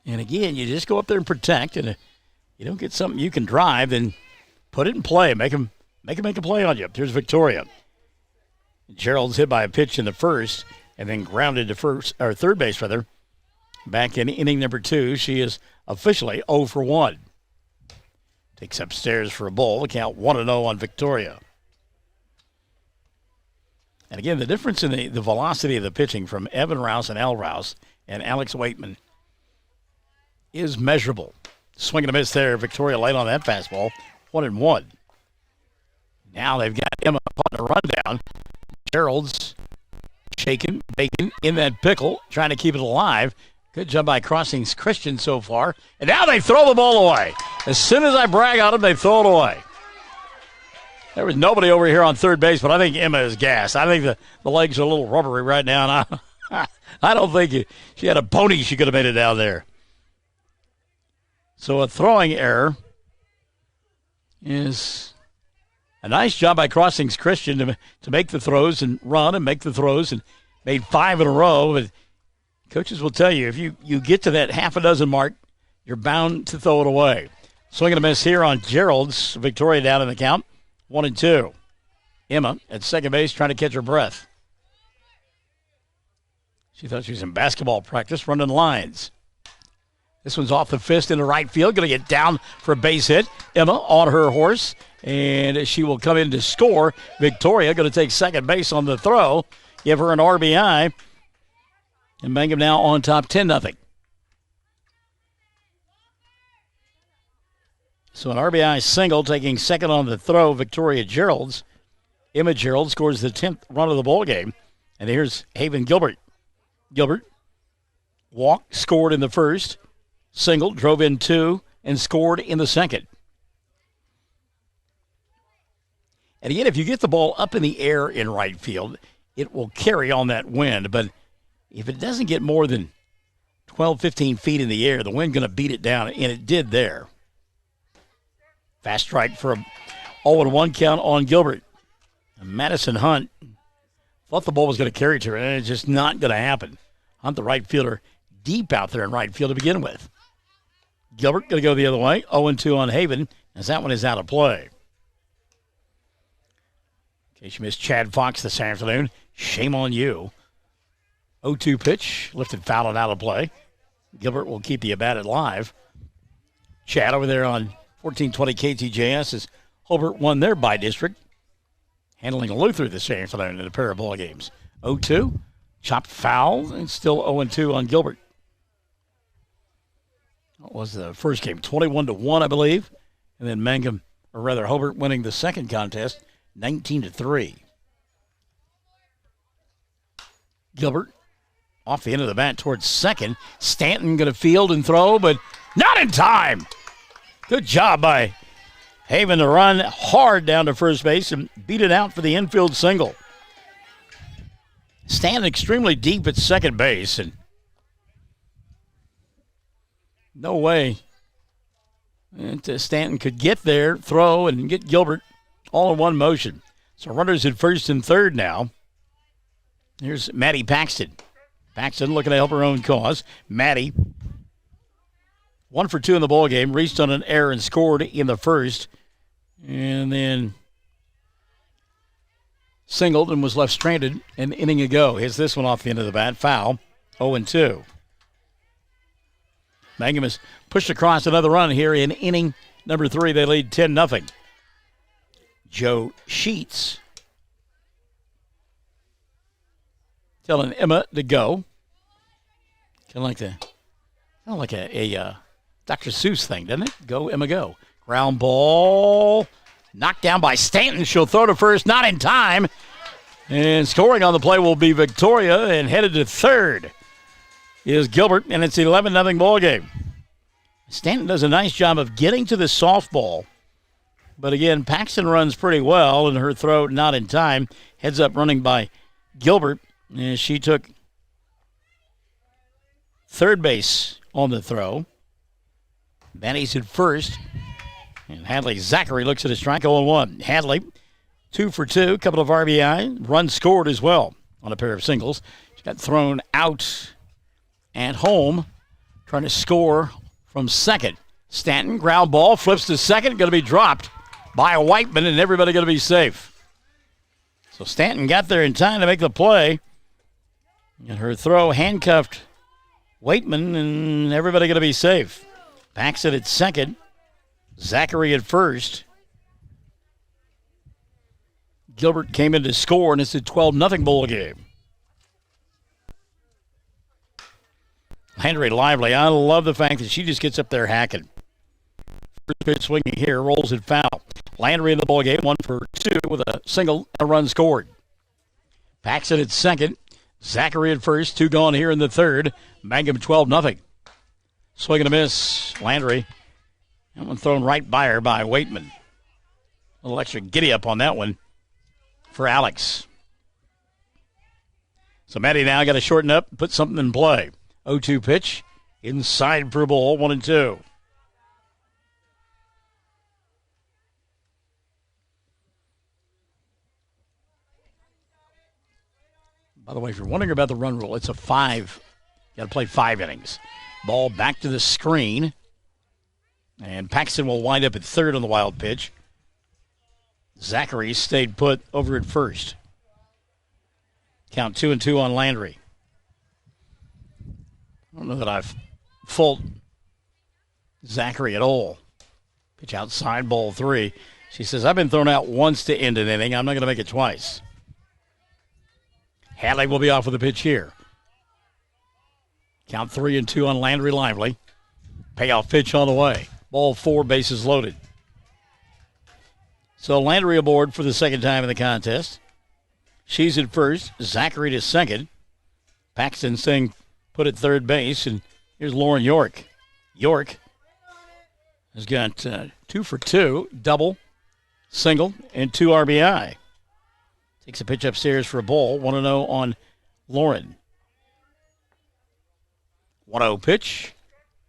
And again, you just go up there and protect, and if you don't get something you can drive, then put it in play. Make them make a play on you. Here's Victoria. Gerald's hit by a pitch in the first, and then grounded to third base rather. Back in inning number 2, she is officially 0 for 1. Takes upstairs for a ball. The count 1-0 on Victoria. And again, the difference in the velocity of the pitching from Evan Rouse and Al Rouse and Alex Waitman is measurable. Swing and a miss there. Victoria late on that fastball. 1-1. Now they've got Emma on a rundown. Gerald's shaking, baking in that pickle, trying to keep it alive. Good job by Crossing's Christian so far. And now they throw the ball away. As soon as I brag on them, they throw it away. There was nobody over here on third base, but I think Emma is gassed. I think the legs are a little rubbery right now. And I don't think she had a pony, she could have made it down there. So a throwing error is a nice job by Crossings Christian to make the throws and run and make the throws, and made 5 in a row. But coaches will tell you, if you get to that half a dozen mark, you're bound to throw it away. Swing and a miss here on Gerald's. Victoria down in the count, 1-2. Emma at second base trying to catch her breath. She thought she was in basketball practice running lines. This one's off the fist into right field. Going to get down for a base hit. Emma on her horse, and she will come in to score. Victoria going to take second base on the throw. Give her an RBI. And Mangum now on top 10-0. So an RBI single taking second on the throw, Victoria Gerald's. Emma Gerald scores the 10th run of the ball game. And here's Haven Gilbert. Gilbert walk, scored in the first. singled, drove in 2, and scored in the second. And again, if you get the ball up in the air in right field, it will carry on that wind. But if it doesn't get more than 12, 15 feet in the air, the wind's going to beat it down, and it did there. Fast strike for a 0-1 count on Gilbert. And Madison Hunt thought the ball was going to carry to her, and it's just not going to happen. Hunt, the right fielder, deep out there in right field to begin with. Gilbert going to go the other way, 0-2 on Haven, as that one is out of play. In case you missed Chad Fox this afternoon, shame on you. 0-2 pitch, lifted foul and out of play. Gilbert will keep the at-bat alive. Chad over there on 1420 KTJS as Hobart won their by-district, handling Luther this afternoon in a pair of ball games. 0-2, chopped foul, and still 0-2 on Gilbert. What was the first game? 21-1, I believe. And then Mangum, or rather Hobart, winning the second contest, 19-3. Gilbert off the end of the bat towards second. Stanton going to field and throw, but not in time. Good job by Haven to run hard down to first base and beat it out for the infield single. Stanton extremely deep at second base, and no way Stanton could get there, throw, and get Gilbert all in one motion. So runners at first and third now. Here's Maddie Paxton. Paxton looking to help her own cause. Maddie, 1 for 2 in the ball game, reached on an error and scored in the first, and then singled and was left stranded an inning ago. Hits this one off the end of the bat, foul, 0-2. Mangum has pushed across another run here in inning number 3. They lead 10-0. Joe Sheets telling Emma to go. Kind of like a Dr. Seuss thing, doesn't it? Go, Emma, go. Ground ball. Knocked down by Stanton. She'll throw to first, not in time. And scoring on the play will be Victoria, and headed to third is Gilbert, and it's 11-0 ball game. Stanton does a nice job of getting to the softball. But again, Paxton runs pretty well, and her throw not in time. Heads up running by Gilbert, and she took third base on the throw. Manny's at first, and Hadley Zachary looks at a strike, 0-1. Hadley, 2 for 2, couple of RBI, run scored as well on a pair of singles. She got thrown out at home, trying to score from second. Stanton, ground ball, flips to second, going to be dropped by a Whiteman, and everybody going to be safe. So Stanton got there in time to make the play, and her throw handcuffed Waitman, and everybody going to be safe. Paxton at second, Zachary at first. Gilbert came in to score, and it's a 12-0 ball game. Landry Lively, I love the fact that she just gets up there hacking. First pitch swinging here, rolls it foul. Landry in the ball game, 1 for 2 with a single and a run scored. Paxton at second, Zachary at first, 2 gone here in the third. Mangum 12-0. Swing and a miss. Landry, that one thrown right by her by Waitman. A little extra giddy up on that one for Alex. So Maddie now got to shorten up, put something in play. 0-2 pitch, inside for a ball, 1-2. By the way, if you're wondering about the run rule, it's a 5. You got to play 5 innings. Ball back to the screen. And Paxton will wind up at third on the wild pitch. Zachary stayed put over at first. Count 2-2 on Landry. I don't know that I've fault Zachary at all. Pitch outside, ball 3. She says, I've been thrown out once to end an inning. I'm not going to make it twice. Hadley will be off with a pitch here. Count 3-2 on Landry Lively. Payoff pitch on the way. Ball 4, bases loaded. So Landry aboard for the second time in the contest. She's at first. Zachary to second. Paxton staying put at third base. And here's Lauren York. York has got 2 for 2, double, single, and 2 RBI. Takes a pitch upstairs for a ball. 1-0 on Lauren. 1-0 pitch.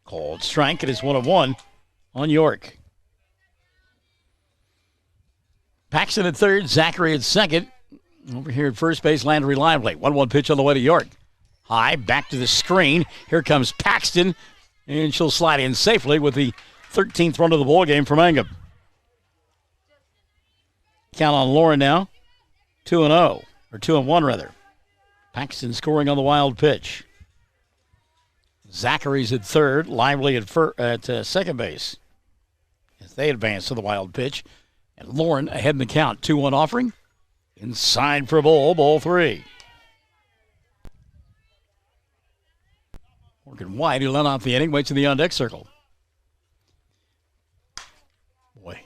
Called strike. It is 1-1 on York. Paxton at third. Zachary at second. Over here at first base, Landry Lively. 1-1 pitch on the way to York. High, back to the screen. Here comes Paxton. And she'll slide in safely with the 13th run of the ball game for Mangum. Count on Lauren now. 2-0, or 2-1 rather. Paxton scoring on the wild pitch. Zachary's at third, Lively at second base as they advance to the wild pitch. And Lauren ahead in the count. 2-1 offering. Inside for a ball 3. Working wide, he let off the inning, waits in the on-deck circle. Boy,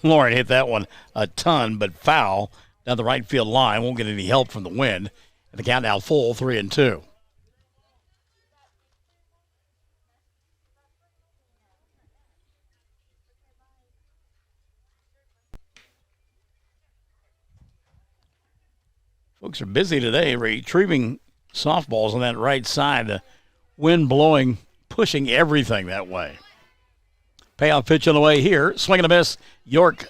Lauren hit that one a ton, but foul down the right field line. Won't get any help from the wind. And the count now full, 3-2. Folks are busy today retrieving softballs on that right side. The wind blowing, pushing everything that way. Payoff pitch on the way here. Swing and a miss. York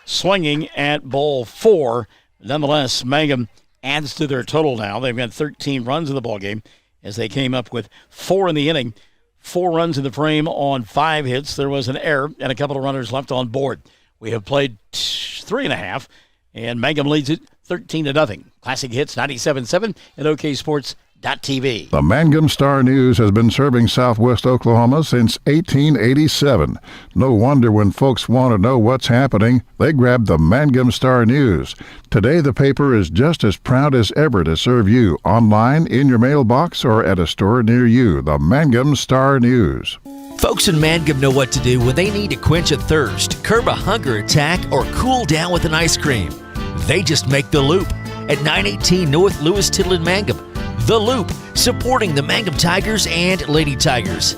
swinging at ball 4. Nonetheless, Mangum adds to their total now. They've got 13 runs in the ballgame as they came up with 4 in the inning. 4 runs in the frame on 5 hits. There was an error and a couple of runners left on board. We have played 3.5, and Mangum leads it 13-0. Classic Hits 97.7 and OKSports.tv. The Mangum Star News has been serving Southwest Oklahoma since 1887. No wonder when folks want to know what's happening, they grab the Mangum Star News. Today, the paper is just as proud as ever to serve you online, in your mailbox, or at a store near you. The Mangum Star News. Folks in Mangum know what to do when they need to quench a thirst, curb a hunger attack, or cool down with an ice cream. They just make the Loop at 918 North Lewis Tittle in Mangum. The Loop, supporting the Mangum Tigers and Lady Tigers.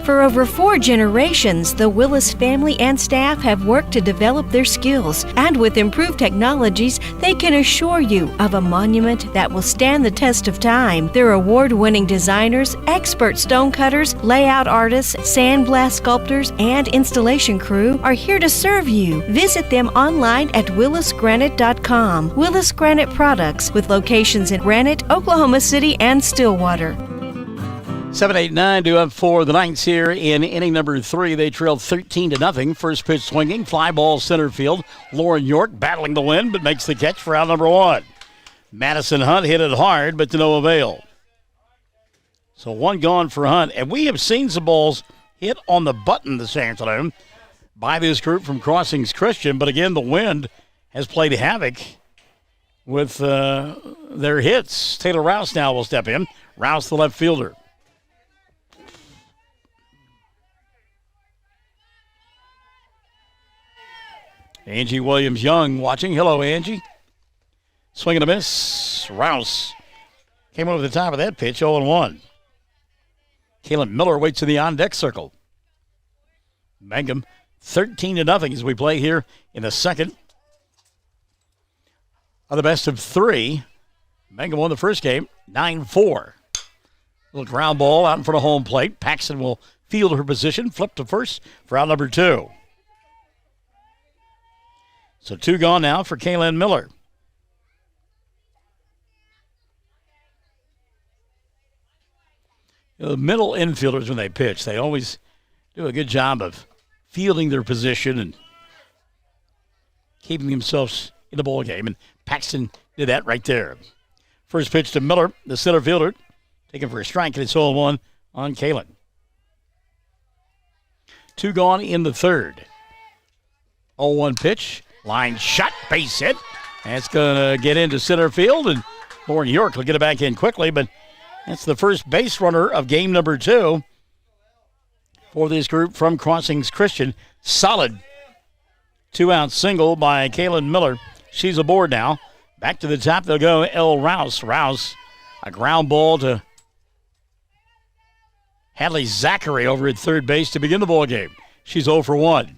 For over 4 generations, the Willis family and staff have worked to develop their skills, and with improved technologies, they can assure you of a monument that will stand the test of time. Their award-winning designers, expert stonecutters, layout artists, sandblast sculptors, and installation crew are here to serve you. Visit them online at willisgranite.com. Willis Granite Products, with locations in Granite, Oklahoma City, and Stillwater. 7-8-9 due up for the Knights here in inning number 3. They trailed 13-0. First pitch swinging, fly ball center field. Lauren York battling the wind, but makes the catch for out number 1. Madison Hunt hit it hard, but to no avail. So 1 gone for Hunt. And we have seen some balls hit on the button this afternoon by this group from Crossings Christian. But again, the wind has played havoc with their hits. Taylor Rouse now will step in. Rouse, the left fielder. Angie Williams-Young watching. Hello, Angie. Swing and a miss. Rouse came over the top of that pitch, 0-1. Kaylin Miller waits in the on-deck circle. Mangum 13-0 as we play here in the second of the best of 3. Mangum won the first game, 9-4. Little ground ball out in front of home plate. Paxton will field her position, flip to first for out number 2. So 2 gone now for Kaylin Miller. The middle infielders, when they pitch, they always do a good job of fielding their position and keeping themselves in the ball game. And Paxton did that right there. First pitch to Miller, the center fielder, taken for a strike, and it's 0-1 on Kaylin. 2 gone in the third. 0-1 pitch. Line shot, base hit. That's going to get into center field, and Lauren York will get it back in quickly, but that's the first base runner of game number 2 for this group from Crossings Christian. Solid 2-out single by Kaylin Miller. She's aboard now. Back to the top they'll go. Rouse. Rouse, a ground ball to Hadley Zachary over at third base to begin the ball game. She's 0 for 1.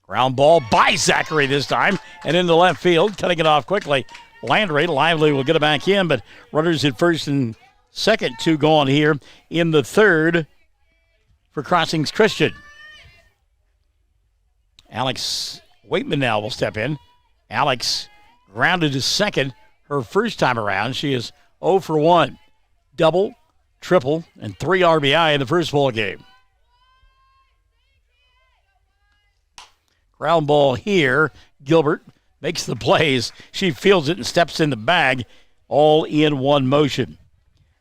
Ground ball by Zachary this time, and into left field, cutting it off quickly. Landry, Lively will get it back in, but runners at first and second, 2 gone here in the third for Crossings Christian. Alex Waitman now will step in. Alex grounded to second her first time around. She is 0 for 1. Double, triple, and 3 RBI in the first ball game. Ground ball here. Gilbert makes the plays. She fields it and steps in the bag, all in one motion.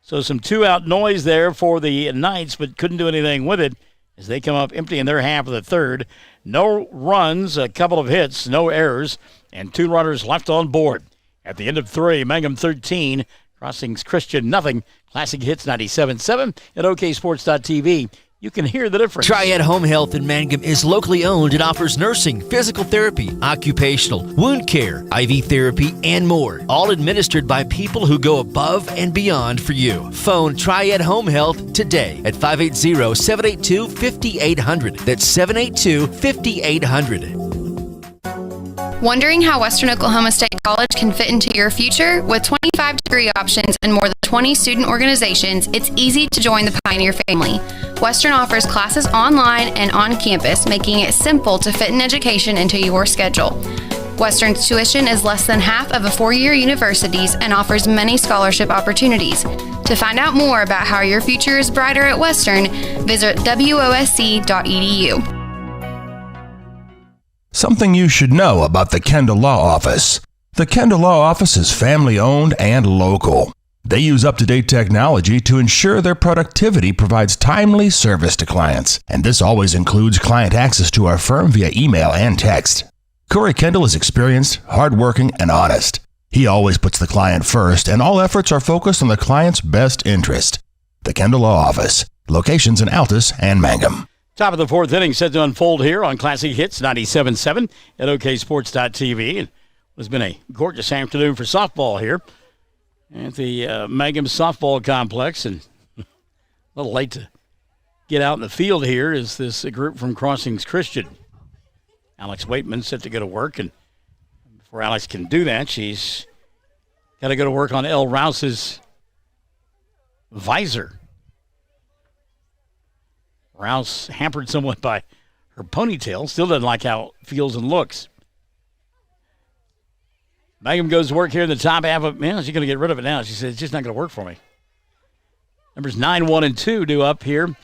So some 2-out noise there for the Knights, but couldn't do anything with it as they come up empty in their half of the third. No runs, a couple of hits, no errors, and 2 runners left on board. At the end of 3, Mangum 13, Crossings Christian nothing. Classic Hits 97.7 at OKSports.tv. You can hear the difference. Triad Home Health in Mangum is locally owned and offers nursing, physical therapy, occupational, wound care, IV therapy, and more. All administered by people who go above and beyond for you. Phone Triad Home Health today at 580-782-5800. That's 782-5800. Wondering how Western Oklahoma State College can fit into your future? With 25 degree options and more than 20 student organizations, it's easy to join the Pioneer family. Western offers classes online and on campus, making it simple to fit an education into your schedule. Western's tuition is less than half of a 4-year university's and offers many scholarship opportunities. To find out more about how your future is brighter at Western, visit wosc.edu. Something you should know about the Kendall Law Office. The Kendall Law Office is family-owned and local. They use up-to-date technology to ensure their productivity provides timely service to clients, and this always includes client access to our firm via email and text. Corey Kendall is experienced, hardworking, and honest. He always puts the client first, and all efforts are focused on the client's best interest. The Kendall Law Office, locations in Altus and Mangum. Top of the fourth inning set to unfold here on Classic Hits 97.7 at OKSports.tv. It has been a gorgeous afternoon for softball here at the Mangum Softball Complex. And a little late to get out in the field here is this group from Crossings Christian. Alex Waitman set to go to work. And before Alex can do that, she's got to go to work on El Rouse's visor. Rouse hampered somewhat by her ponytail. Still doesn't like how it feels and looks. Mangum goes to work here in the top half of, man, she's going to get rid of it now. She says, it's just not going to work for me. Numbers 9, 1, and 2 due up here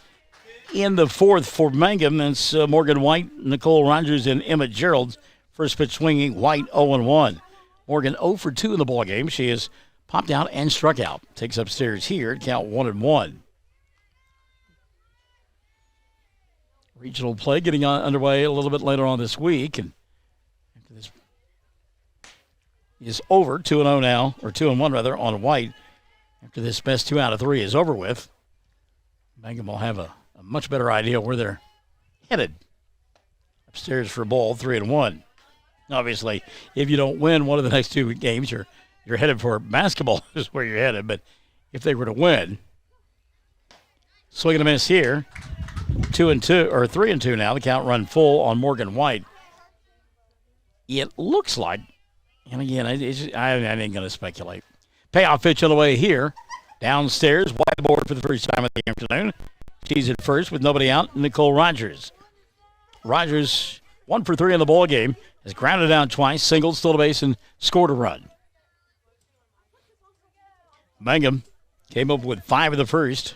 in the fourth for Mangum. It's Morgan White, Nicole Rogers, and Emma Gerald. First pitch swinging, White 0-1. Morgan 0 for 2 in the ballgame. She has popped out and struck out. Takes upstairs here, count 1-1. Regional play getting underway a little bit later on this week, and this is over 2-0 now, or 2-1 rather, on White. After this best 2 out of 3 is over with, Mangum will have a much better idea where they're headed. Upstairs for a ball, 3-1. Obviously, if you don't win one of the next 2 games, you're headed for basketball is where you're headed. But if they were to win, swing and a miss here. 2-2 or 3-2 now. The count run full on Morgan White. It looks like, and again, I ain't going to speculate. Payoff pitch on the way here. Downstairs, whiteboard for the first time of the afternoon. She's at first with nobody out. Nicole Rogers. Rogers 1 for 3 in the ball game. Has grounded down twice, singled, stole a base, and scored a run. Mangum came up with 5 in the first.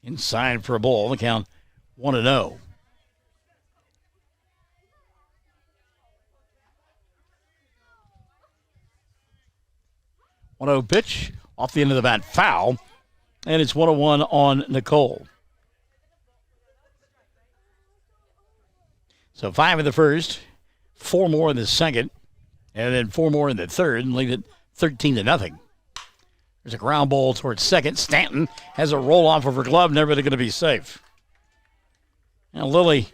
Inside for a ball. The count 1-0. Pitch off the end of the bat, foul, and it's 1-1 on Nicole. So 5 in the first, 4 more in the second, and then 4 more in the third, and leave it 13-0. There's a ground ball towards second. Stanton has a roll off of her glove, never going to be safe. Now Lily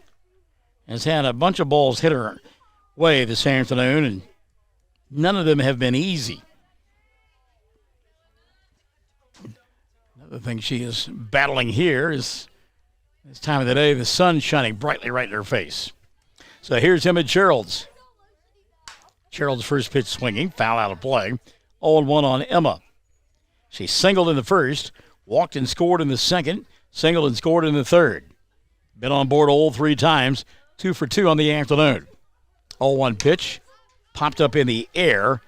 has had a bunch of balls hit her way this afternoon, and none of them have been easy. Another thing she is battling here is this time of the day, the sun shining brightly right in her face. So here's Emma Gerald's. Gerald's first pitch swinging, foul out of play. 0-1 on Emma. She singled in the first, walked and scored in the second, singled and scored in the third. Been on board all 3 times, 2 for 2 on the afternoon. 0-1 pitch, popped up in the air.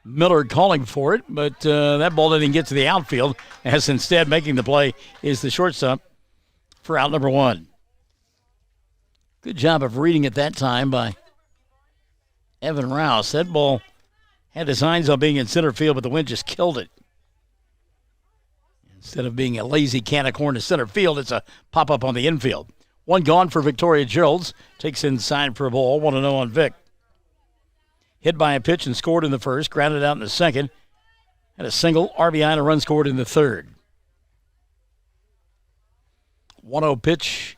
Miller calling for it, but that ball didn't get to the outfield, as instead making the play is the shortstop for out number 1. Good job of reading it that time by Evan Rouse. That ball had designs on being in center field, but the wind just killed it. Instead of being a lazy can of corn to center field, it's a pop-up on the infield. 1 gone for Victoria Geralds. Takes inside for a ball. 1-0 on Vic. Hit by a pitch and scored in the first. Grounded out in the second. Had a single, RBI, and a run scored in the third. 1-0 pitch.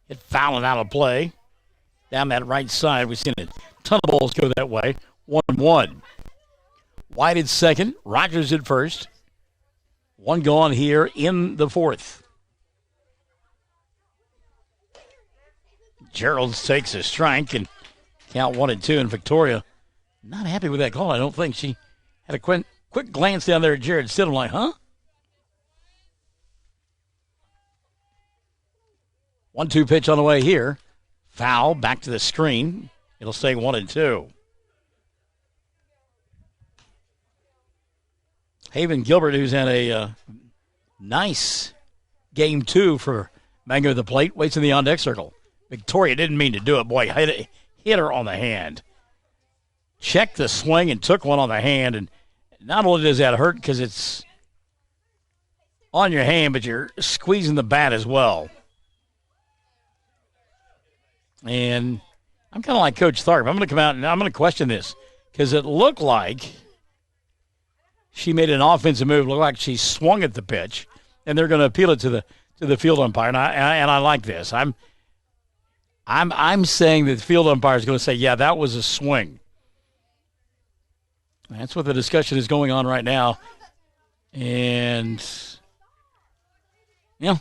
Hit foul and out of play. Down that right side, we've seen a ton of balls go that way. 1-1. White at second. Rogers at first. 1 gone here in the fourth. Gerald takes a strike and count 1-2, and Victoria not happy with that call. I don't think. She had a quick glance down there at Jared Stidham like, huh? 1-2 pitch on the way here. Foul, back to the screen. It'll stay 1-2. Haven Gilbert, who's had a nice game 2 for Mangum at the plate, waits in the on-deck circle. Victoria didn't mean to do it. Boy, hit her on the hand. Checked the swing and took one on the hand. And not only does that hurt because it's on your hand, but you're squeezing the bat as well. And I'm kind of like Coach Tharp. I'm going to come out and I'm going to question this because it looked like she made an offensive move. Looked like she swung at the pitch, and they're going to appeal it to the field umpire. And I like this. I'm saying that the field umpire is going to say, yeah, that was a swing. That's what the discussion is going on right now. And, yeah,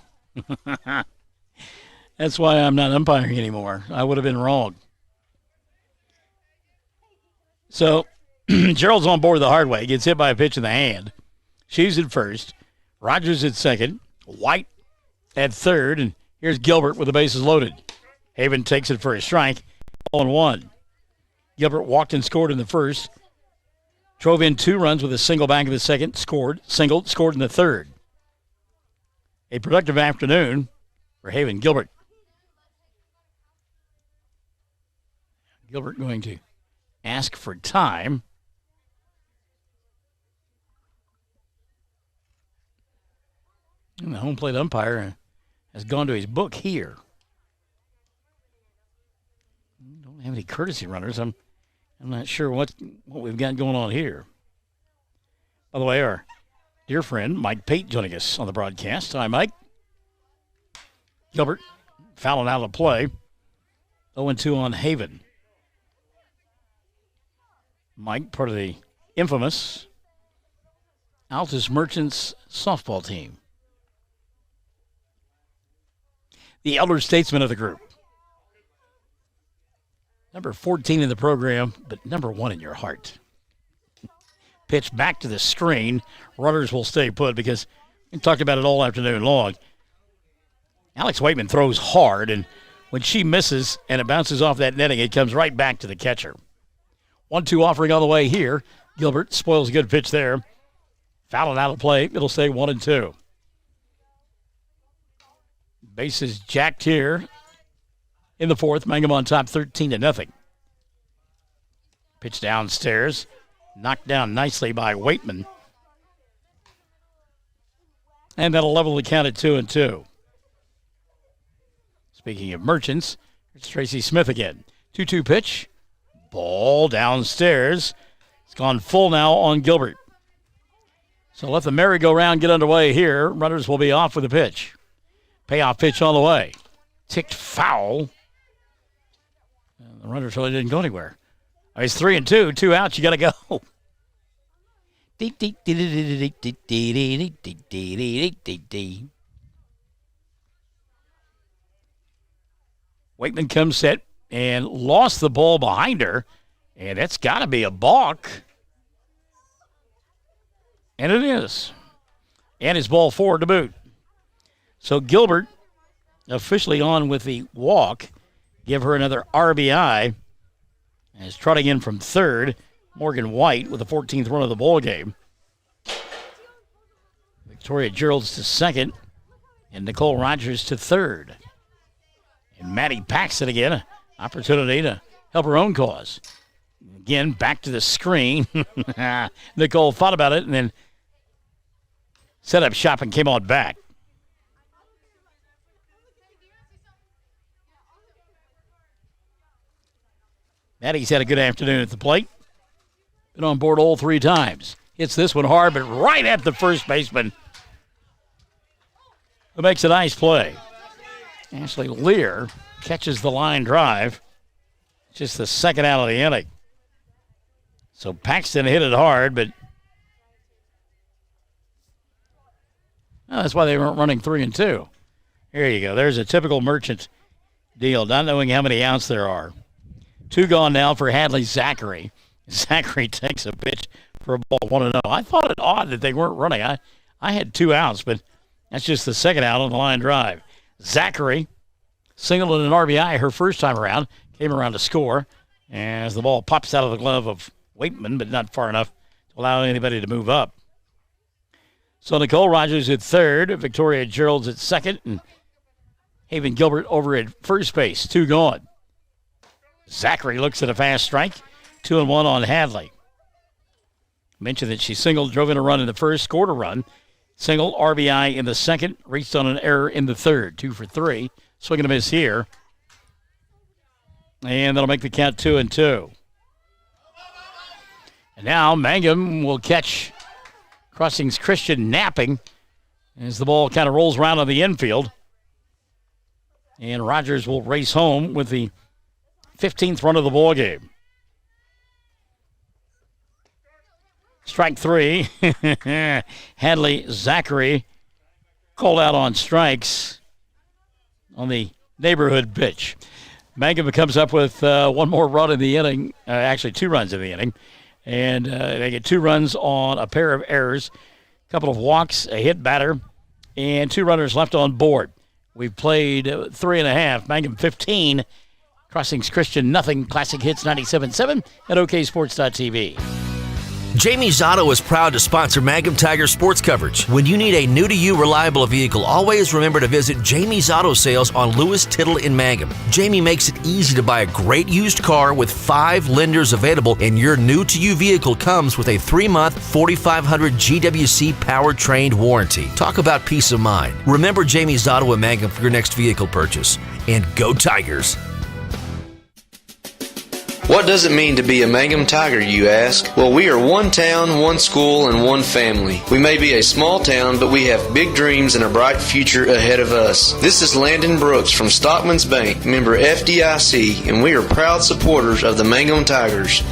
that's why I'm not umpiring anymore. I would have been wrong. So Gerald's on board the hard way. Gets hit by a pitch in the hand. She's at first. Rogers at second. White at third. And here's Gilbert with the bases loaded. Haven takes it for a strike. 0-1. Gilbert walked and scored in the first. Drove in 2 runs with a single back in the second. Scored in the third. A productive afternoon for Haven Gilbert. Gilbert going to ask for time. And the home plate umpire has gone to his book here. Don't have any courtesy runners. I'm not sure what we've got going on here. By the way, our dear friend Mike Pate joining us on the broadcast. Hi, Mike. Gilbert fouling out of play. 0-2 on Haven. Mike, part of the infamous Altus Merchants softball team. The elder statesman of the group. Number 14 in the program, but number 1 in your heart. Pitch back to the screen. Runners will stay put because we talked about it all afternoon long. Alex Waitman throws hard, and when she misses and it bounces off that netting, it comes right back to the catcher. 1-2 offering on the way here. Gilbert spoils a good pitch there. Fouling out of play. It'll stay 1-2. Bases jacked here in the fourth. Mangum on top 13-0. Pitch downstairs. Knocked down nicely by Waitman. And that'll level the count at 2-2. Speaking of Merchants, it's Tracy Smith again. 2-2 pitch. Ball downstairs. It's gone full now on Gilbert. So let the merry-go-round get underway here. Runners will be off with the pitch. Payoff pitch on the way. Ticked foul. The runners really didn't go anywhere. It's 3-2. 2 outs. You got to go. Wakeman comes set and lost the ball behind her, and that's got to be a balk. And it is. And it's ball forward to boot. So Gilbert officially on with the walk. Give her another RBI. And is trotting in from third. Morgan White with the 14th run of the ball game. Victoria Geralds to second. And Nicole Rogers to third. And Maddie Paxton again. Opportunity to help her own cause. Again, back to the screen. Nicole thought about it and then set up shop and came on back. Maddie's had a good afternoon at the plate. Been on board all 3 times. Hits this one hard, but right at the first baseman, who makes a nice play. Ashley Lear catches the line drive. Just the second out of the inning. So Paxton hit it hard, but that's why they weren't running 3 and 2. Here you go. There's a typical Merchant deal, not knowing how many outs there are. 2 gone now for Hadley Zachary. Zachary takes a pitch for a ball 1-0. I thought it odd that they weren't running. I had 2 outs, but that's just the second out on the line drive. Zachary singled in an RBI her first time around, came around to score as the ball pops out of the glove of Waitman, but not far enough to allow anybody to move up. So Nicole Rogers at third, Victoria Geralds at second, and Haven Gilbert over at first base. 2 gone. Zachary looks at a fast strike. 2-1 on Hadley. Mentioned that she singled, drove in a run in the first, scored a run. Single, RBI in the second, reached on an error in the third. 2 for 3. Swing and a miss here. And that'll make the count 2-2. And now Mangum will catch Crossing's Christian napping as the ball kind of rolls around on the infield. And Rogers will race home with the 15th run of the ball game. Strike 3. Hadley Zachary called out on strikes on the neighborhood pitch. Mangum comes up with 1 more run in the inning, actually 2 runs in the inning. And they get 2 runs on a pair of errors, a couple of walks, a hit batter, and 2 runners left on board. We've played 3.5, Mangum 15, Crossings Christian nothing, Classic Hits 97.7 at OKSports.tv. Jamie's Auto is proud to sponsor Mangum Tiger sports coverage. When you need a new-to-you reliable vehicle, always remember to visit Jamie's Auto Sales on Lewis Tittle in Mangum. Jamie makes it easy to buy a great used car with 5 lenders available, and your new-to-you vehicle comes with a 3-month 4500 GWC powertrain warranty. Talk about peace of mind. Remember Jamie's Auto in Mangum for your next vehicle purchase. And go Tigers! What does it mean to be a Mangum Tiger, you ask? Well, we are one town, one school, and one family. We may be a small town, but we have big dreams and a bright future ahead of us. This is Landon Brooks from Stockman's Bank, member FDIC, and we are proud supporters of the Mangum Tigers.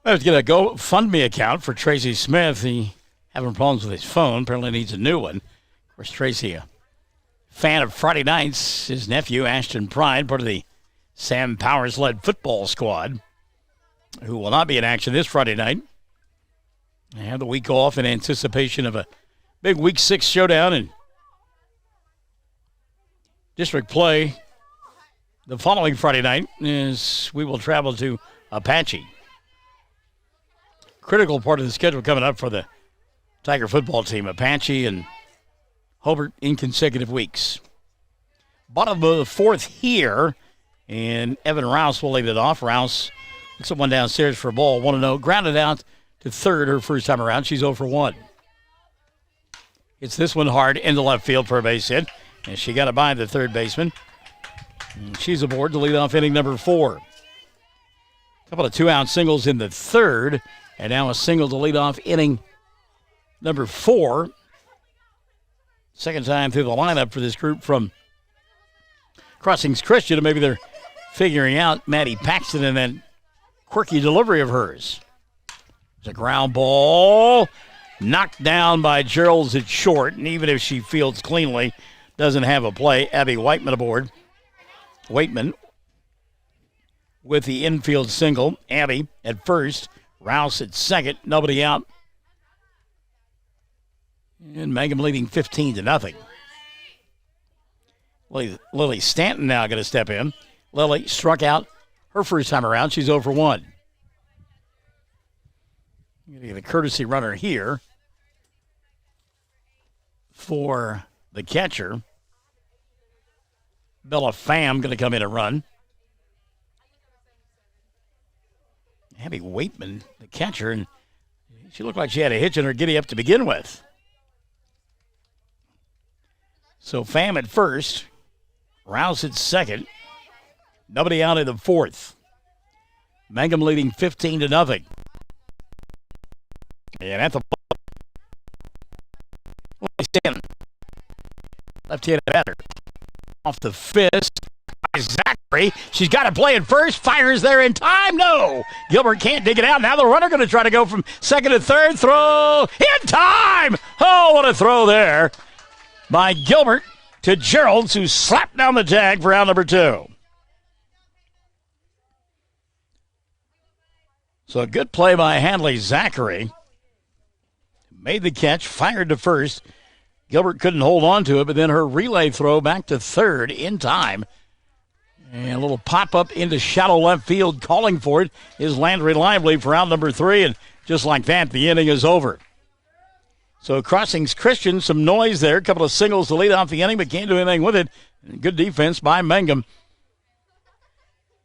Let's get a GoFundMe account for Tracy Smith. He having problems with his phone, apparently needs a new one. Of course, Tracy, a fan of Friday nights, his nephew, Ashton Pride, part of the Sam Powers-led football squad, who will not be in action this Friday night. They have the week off in anticipation of a big Week 6 showdown in district play. The following Friday night is we will travel to Apache. Critical part of the schedule coming up for the Tiger football team. Apache and Hobart in consecutive weeks. Bottom of the 4th here. And Evan Rouse will lead it off. Rouse looks at one downstairs for a ball, 1-0. Grounded out to third her first time around. She's 0 for 1. It's this one hard into left field for a base hit. And she got it by the third baseman. And she's aboard to lead off inning number 4. A couple of 2-out singles in the third. And now a single to lead off inning number 4. Second time through the lineup for this group from Crossings Christian. Maybe they're figuring out Maddie Paxton and that quirky delivery of hers. It's a ground ball. Knocked down by Gerald's at short, and even if she fields cleanly, doesn't have a play. Abby Whiteman aboard. Waitman with the infield single. Abby at first. Rouse at second. Nobody out. And Mangum leading 15-0. Lily Stanton now going to step in. Lily struck out her first time around. She's 0 for 1. You're going to get a courtesy runner here for the catcher. Bella Pham going to come in and run. Abby Waitman, the catcher, and she looked like she had a hitch in her giddy up to begin with. So Pham at first, Rouse at second. Nobody out in the fourth. Mangum leading 15-0. And at the left-handed batter. Off the fist. Zachary. She's got to play at first. Fires there in time. No. Gilbert can't dig it out. Now the runner going to try to go from second to third. Throw in time. Oh, what a throw there by Gilbert to Geralds, who slapped down the tag for out number 2. So a good play by Handley Zachary. Made the catch, fired to first. Gilbert couldn't hold on to it, but then her relay throw back to third in time. And a little pop-up into shallow left field, calling for it, is Landry Lively for out number 3. And just like that, the inning is over. So Crossings Christian, some noise there. A couple of singles to lead off the inning, but can't do anything with it. Good defense by Mangum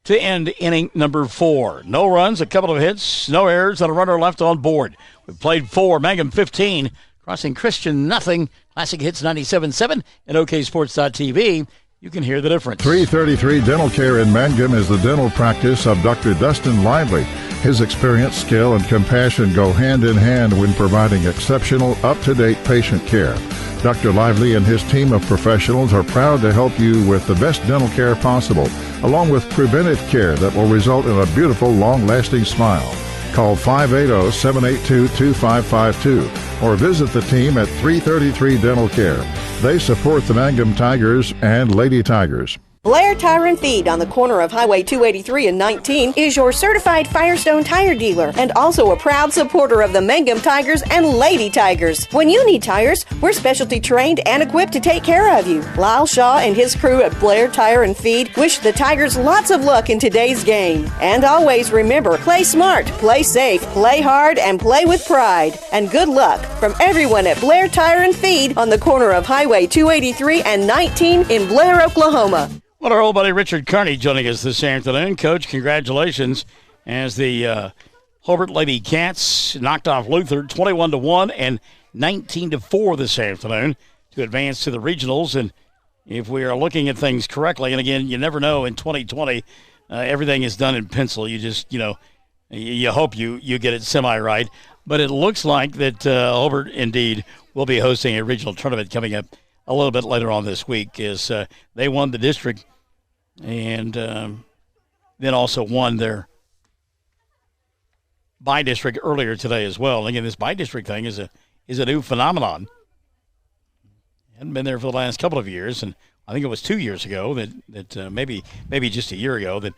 to end inning number 4. No runs, a couple of hits, no errors, and a runner left on board. We've played 4, Mangum 15, Crossing Christian nothing. Classic Hits 97.7 and OKSports.tv. You can hear the difference. 333 Dental Care in Mangum is the dental practice of Dr. Dustin Lively. His experience, skill, and compassion go hand in hand when providing exceptional, up-to-date patient care. Dr. Lively and his team of professionals are proud to help you with the best dental care possible, along with preventive care that will result in a beautiful, long-lasting smile. Call 580-782-2552 or visit the team at 333 Dental Care. They support the Mangum Tigers and Lady Tigers. Blair Tire and Feed on the corner of Highway 283 and 19 is your certified Firestone tire dealer and also a proud supporter of the Mangum Tigers and Lady Tigers. When you need tires, we're specialty trained and equipped to take care of you. Lyle Shaw and his crew at Blair Tire and Feed wish the Tigers lots of luck in today's game. And always remember, play smart, play safe, play hard, and play with pride. And good luck from everyone at Blair Tire and Feed on the corner of Highway 283 and 19 in Blair, Oklahoma. Well, our old buddy Richard Carney joining us this afternoon. Coach, congratulations as the Hobart Lady Cats knocked off Luther 21-1 and 19-4 this afternoon to advance to the regionals. And if we are looking at things correctly, and again, you never know in 2020, everything is done in pencil. You just, you hope you get it semi-right. But it looks like that Hobart indeed will be hosting a regional tournament coming up a little bit later on this week, as they won the district and then also won their by-district earlier today as well. And again, this by-district thing is a new phenomenon. Hadn't been there for the last couple of years, and I think it was 2 years ago that maybe just a year ago that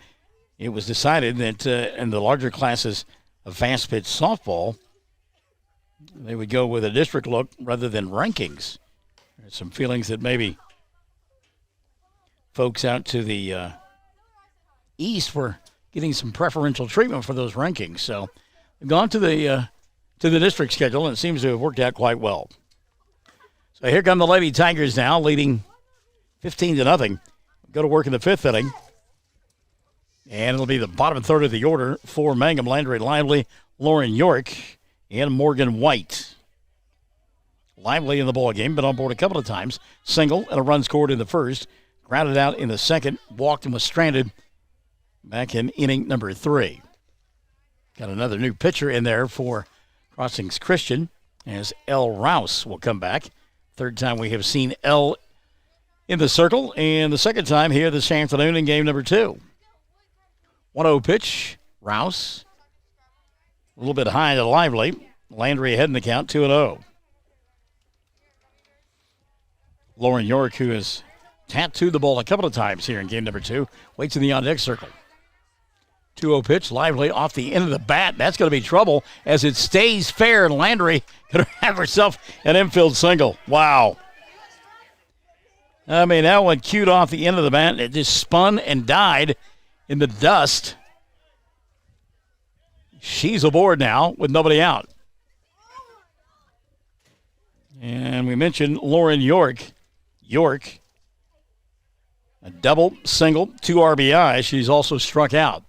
it was decided that in the larger classes of fast pitch softball, they would go with a district look rather than rankings. There's some feelings that maybe folks out to the east were getting some preferential treatment for those rankings. So they've gone to the district schedule, and it seems to have worked out quite well. So here come the Lady Tigers now, leading 15-0. Go to work in the fifth inning. And it'll be the bottom third of the order for Mangum. Landry Lively, Lauren York, and Morgan White. Lively in the ball game, been on board a couple of times. Single and a run scored in the first. Grounded out in the second. Walked and was stranded back in inning number 3. Got another new pitcher in there for Crossings Christian as L. Rouse will come back. Third time we have seen L in the circle, and the second time here this afternoon in game number 2. 1-0 pitch. Rouse little bit high to Lively. Landry ahead in the count, 2-0. Lauren York, who has tattooed the ball a couple of times here in game number 2, waits in the on-deck circle. 2-0 pitch, Lively off the end of the bat. That's going to be trouble as it stays fair, and Landry going to have herself an infield single. Wow. I mean, that one cued off the end of the bat. It just spun and died in the dust. She's aboard now with nobody out. And we mentioned Lauren York. York, a double, single, 2 RBI. She's also struck out.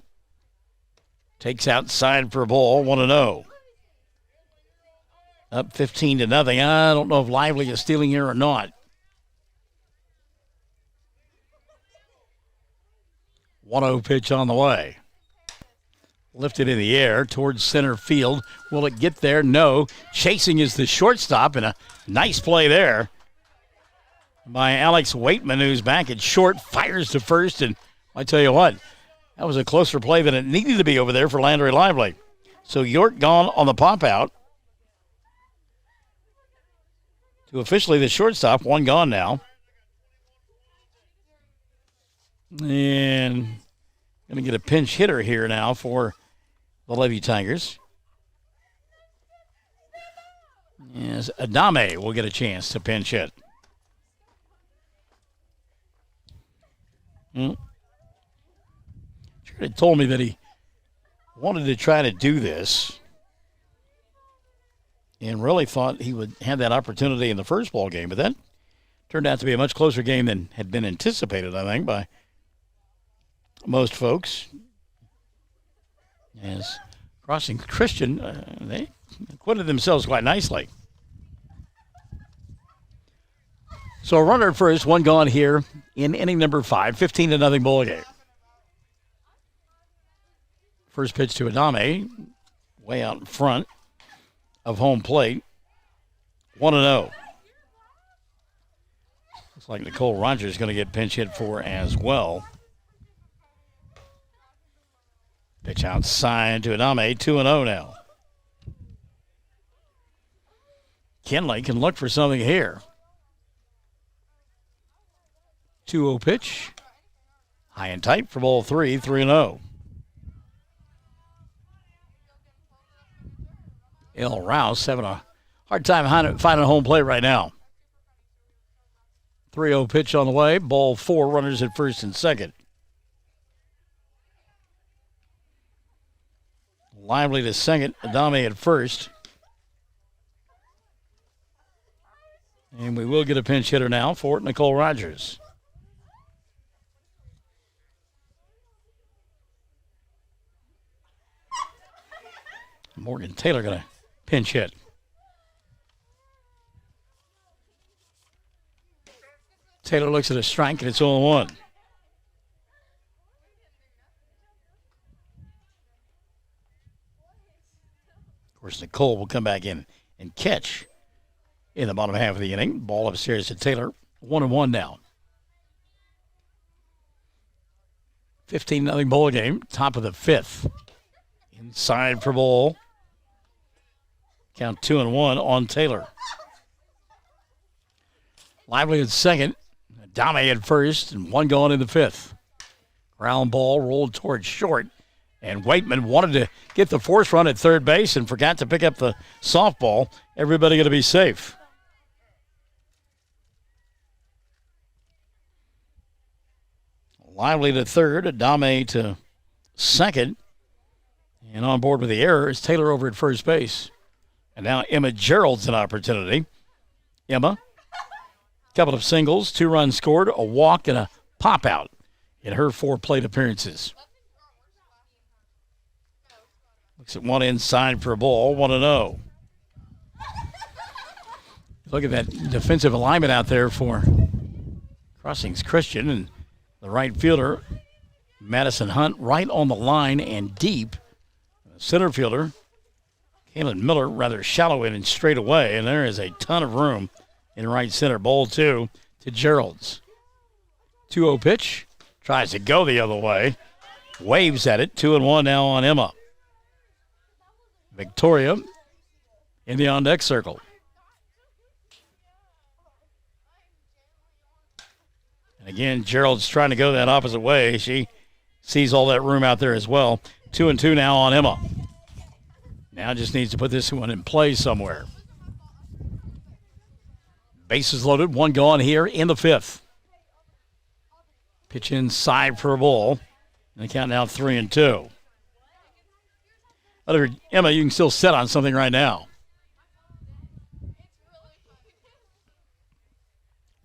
Takes outside for a ball, 1-0. Up 15-0. I don't know if Lively is stealing here or not. 1-0 pitch on the way. Lifted in the air towards center field. Will it get there? No. Chasing is the shortstop, and a nice play there by Alex Waitman, who's back at short, fires to first, and I tell you what, that was a closer play than it needed to be over there for Landry Lively. So York gone on the pop out. To officially the shortstop, one gone now. And going to get a pinch hitter here now for the Lady Tigers. Yes, Adame will get a chance to pinch hit. Jared had told me that he wanted to try to do this and really thought he would have that opportunity in the first ball game, but that turned out to be a much closer game than had been anticipated, I think, by most folks. As Crossing Christian, they acquitted themselves quite nicely. So a runner at first, one gone here in inning number 5, 15-0 ball game. First pitch to Adame, way out in front of home plate, 1-0. Looks like Nicole Rogers is going to get pinch hit for as well. Pitch outside to Adame, 2-0 now. Kenley can look for something here. 2-0 pitch. High and tight for ball 3, 3-0. El Rouse having a hard time finding home plate right now. 3-0 pitch on the way. Ball 4, runners at first and second. Lively to second, Adame at first. And we will get a pinch hitter now for Nicole Rogers. Morgan Taylor going to pinch hit. Taylor looks at a strike, and it's 0-1. Of course, Nicole will come back in and catch in the bottom half of the inning. Ball upstairs to Taylor. 1-1 now. 15-0 ball game. Top of the 5th. Inside for ball. Count 2-1 on Taylor. Lively at second. Adame at first, and one going in the 5th. Ground ball rolled towards short. And Waitman wanted to get the force run at third base and forgot to pick up the softball. Everybody going to be safe. Lively to third, Adame to second. And on board with the error is Taylor over at first base. And now Emma Gerald's an opportunity. Emma, couple of singles, 2 runs scored, a walk, and a pop out in her 4 plate appearances. Looks at one inside for a ball, 1-0. Look at that defensive alignment out there for Crossings Christian, and the right fielder, Madison Hunt, right on the line and deep. Center fielder, Kaylin Miller, rather shallow in and straight away, and there is a ton of room in right center. Ball 2 to Gerald's. 2-0 pitch, tries to go the other way, waves at it, 2-1 now on Emma. Victoria in the on-deck circle. And again, Gerald's trying to go that opposite way. She sees all that room out there as well. 2-2 now on Emma. Now just needs to put this one in play somewhere. Bases loaded, one gone here in the fifth. Pitch inside for a ball. And the count now 3-2. But Emma, you can still set on something right now.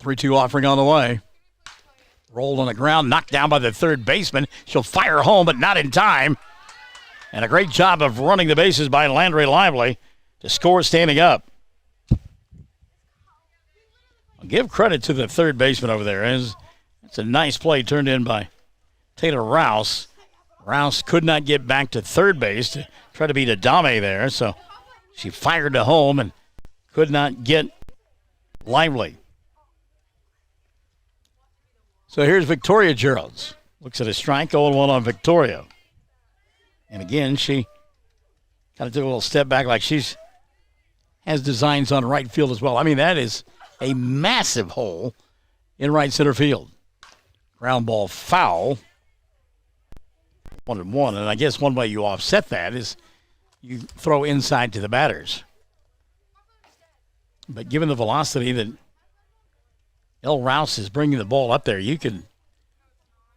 3-2 offering on the way. Rolled on the ground, knocked down by the third baseman. She'll fire home, but not in time. And a great job of running the bases by Landry Lively to score standing up. I'll give credit to the third baseman over there. It's a nice play turned in by Taylor Rouse. Rouse could not get back to third base to try to beat Adame there, so she fired to home and could not get Lively. So here's Victoria Geralds. Looks at a strike, 0-1 on Victoria. And again, she kind of took a little step back like has designs on right field as well. I mean, that is a massive hole in right center field. Ground ball foul. 1-1. And I guess one way you offset that is you throw inside to the batters. But given the velocity that El Rouse is bringing the ball up there, you can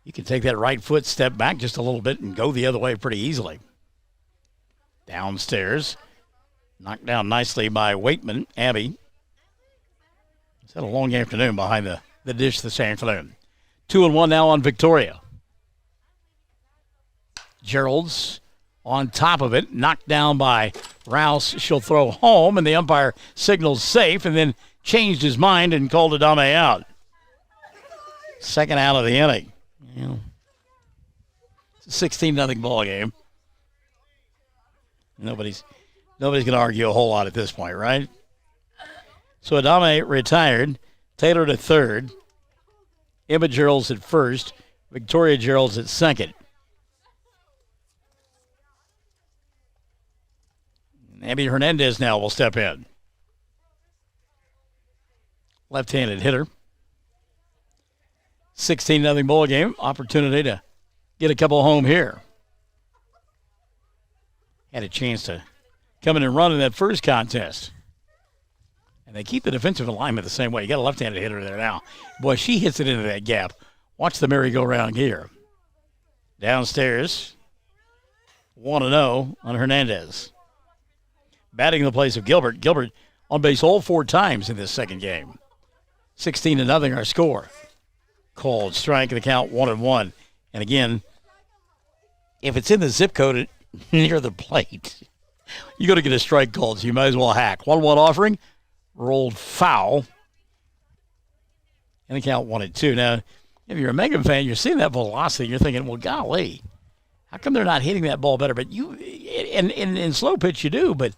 take that right foot, step back just a little bit, and go the other way pretty easily. Downstairs. Knocked down nicely by Waitman, Abby. It's had a long afternoon behind the dish this afternoon. 2-1 now on Victoria. Gerald's on top of it, knocked down by Rouse. She'll throw home, and the umpire signals safe, and then changed his mind and called Adame out. Second out of the inning. It's a 16-0 ball game. Nobody's going to argue a whole lot at this point, right? So Adame retired. Taylor to third. Emma Gerald's at first. Victoria Gerald's at second. Abby Hernandez now will step in. Left-handed hitter. 16-0 ball game. Opportunity to get a couple home here. Had a chance to come in and run in that first contest. And they keep the defensive alignment the same way. You got a left-handed hitter there now. Boy, she hits it into that gap. Watch the merry-go-round here. Downstairs. 1-0 on Hernandez. Batting in the place of Gilbert. Gilbert on base all 4 times in this second game. 16-0 our score. Called strike and the count 1-1. And again, if it's in the zip code near the plate, you're going to get a strike called, so you might as well hack. 1-1 offering, rolled foul. And the count 1-2. Now, if you're a Mangum fan, you're seeing that velocity, you're thinking, well, golly, how come they're not hitting that ball better? But you, in slow pitch you do, but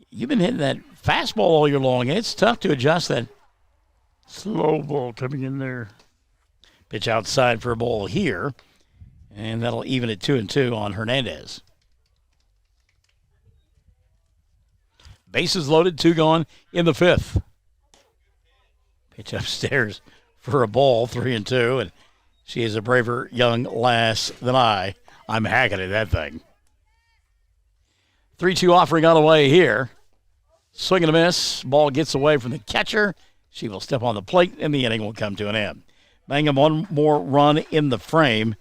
you've been hitting that fastball all year long, and it's tough to adjust that slow ball coming in there. Pitch outside for a ball here, and that'll even it 2-2 on Hernandez. Bases loaded, 2 gone in the fifth. Pitch upstairs for a ball, 3-2, and she is a braver young lass than I. I'm hacking at that thing. 3-2 offering on the way here. Swing and a miss. Ball gets away from the catcher. She will step on the plate, and the inning will come to an end. Mangum one more run in the frame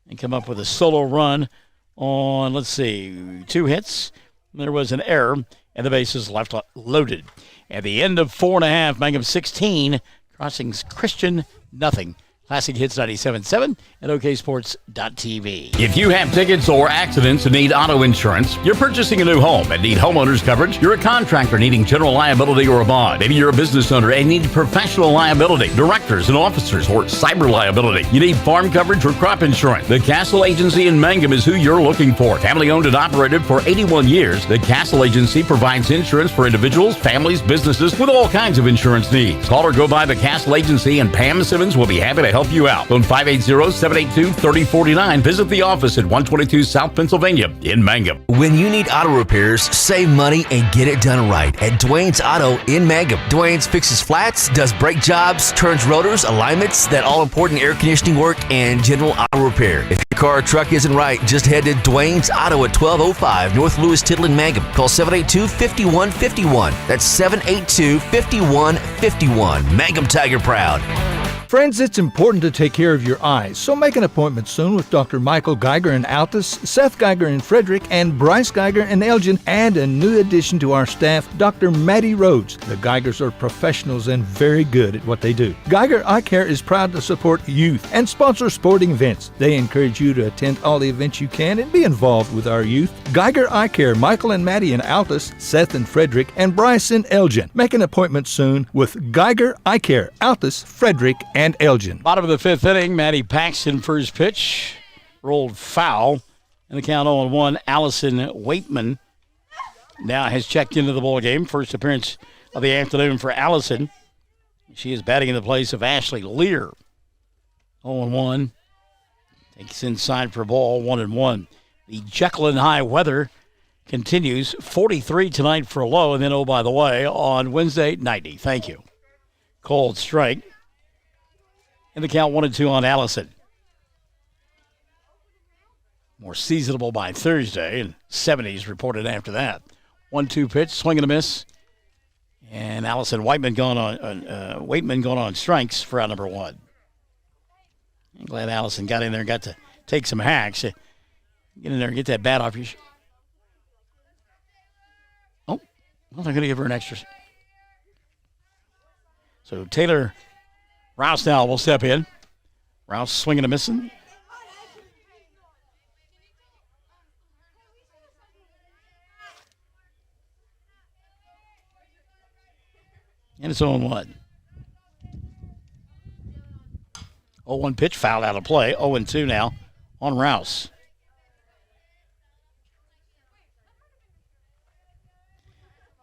and come up with a solo run on, 2 hits. There was an error, and the bases left loaded. At the end of 4.5, Mangum 16, Crossings Christian nothing. Classic Hits 97.7 and OKSports.tv. If you have tickets or accidents and need auto insurance, you're purchasing a new home and need homeowners coverage, you're a contractor needing general liability or a bond, maybe you're a business owner and need professional liability, directors and officers, or cyber liability, you need farm coverage or crop insurance, the Castle Agency in Mangum is who you're looking for. Family owned and operated for 81 years, the Castle Agency provides insurance for individuals, families, businesses with all kinds of insurance needs. Call or go by the Castle Agency and Pam Simmons will be happy to help help you out. Phone 580-782-3049. Visit the office at 122 South Pennsylvania in Mangum. When you need auto repairs, save money and get it done right at Dwayne's Auto in Mangum. Dwayne's fixes flats, does brake jobs, turns rotors, alignments, that all-important air conditioning work, and general auto repair. If your car or truck isn't right, just head to Dwayne's Auto at 1205 North Lewis Tittle in Mangum. Call 782-5151. That's 782-5151. Mangum Tiger proud. Friends, it's important to take care of your eyes, so make an appointment soon with Dr. Michael Geiger in Altus, Seth Geiger in Frederick, and Bryce Geiger in Elgin, and a new addition to our staff, Dr. Maddie Rhodes. The Geigers are professionals and very good at what they do. Geiger Eye Care is proud to support youth and sponsor sporting events. They encourage you to attend all the events you can and be involved with our youth. Geiger Eye Care, Michael and Maddie in Altus, Seth in Frederick, and Bryce in Elgin. Make an appointment soon with Geiger Eye Care, Altus, Frederick, and Elgin. Bottom of the fifth inning, Matty Paxton first pitch, rolled foul, and the count 0-1. Allison Waitman now has checked into the ball game. First appearance of the afternoon for Allison. She is batting in the place of Ashley Lear. 0-1. Takes inside for a ball, 1-1. The Jekyll and High weather continues. 43 tonight for a low, and then, oh, by the way, on Wednesday, 90. Thank you. Cold strike. And the count 1-2 on Allison. More seasonable by Thursday, and 70s reported after that. 1-2 pitch, swing and a miss. And Allison Waitman going on strikes for out number one. I'm glad Allison got in there and got to take some hacks. Get in there and get that bat off your Oh, well, they're going to give her an extra. So Taylor Rouse now will step in. Rouse swinging and missing. And it's 0-1. 0-1 pitch, fouled out of play. 0-2 now on Rouse.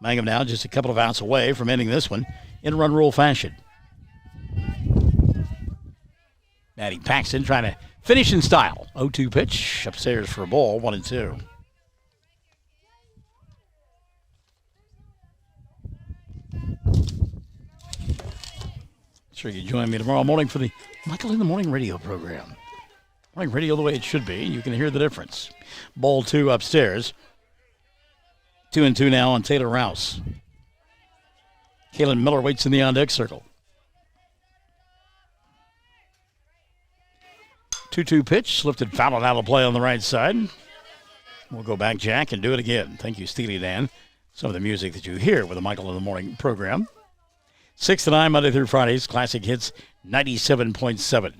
Mangum now just a couple of outs away from ending this one in run rule fashion. Maddie Paxton trying to finish in style. 0-2 pitch, upstairs for a ball, 1-2. Sure you join me tomorrow morning for the Michael in the Morning radio program. Morning radio the way it should be. You can hear the difference. Ball 2 upstairs. 2-2 now on Taylor Rouse. Kaylin Miller waits in the on-deck circle. 2-2 pitch, lifted, fouled out of play on the right side. We'll go back, Jack, and do it again. Thank you, Steely Dan. Some of the music that you hear with the Michael in the Morning program. 6 to 9, Monday through Fridays, Classic Hits 97.7.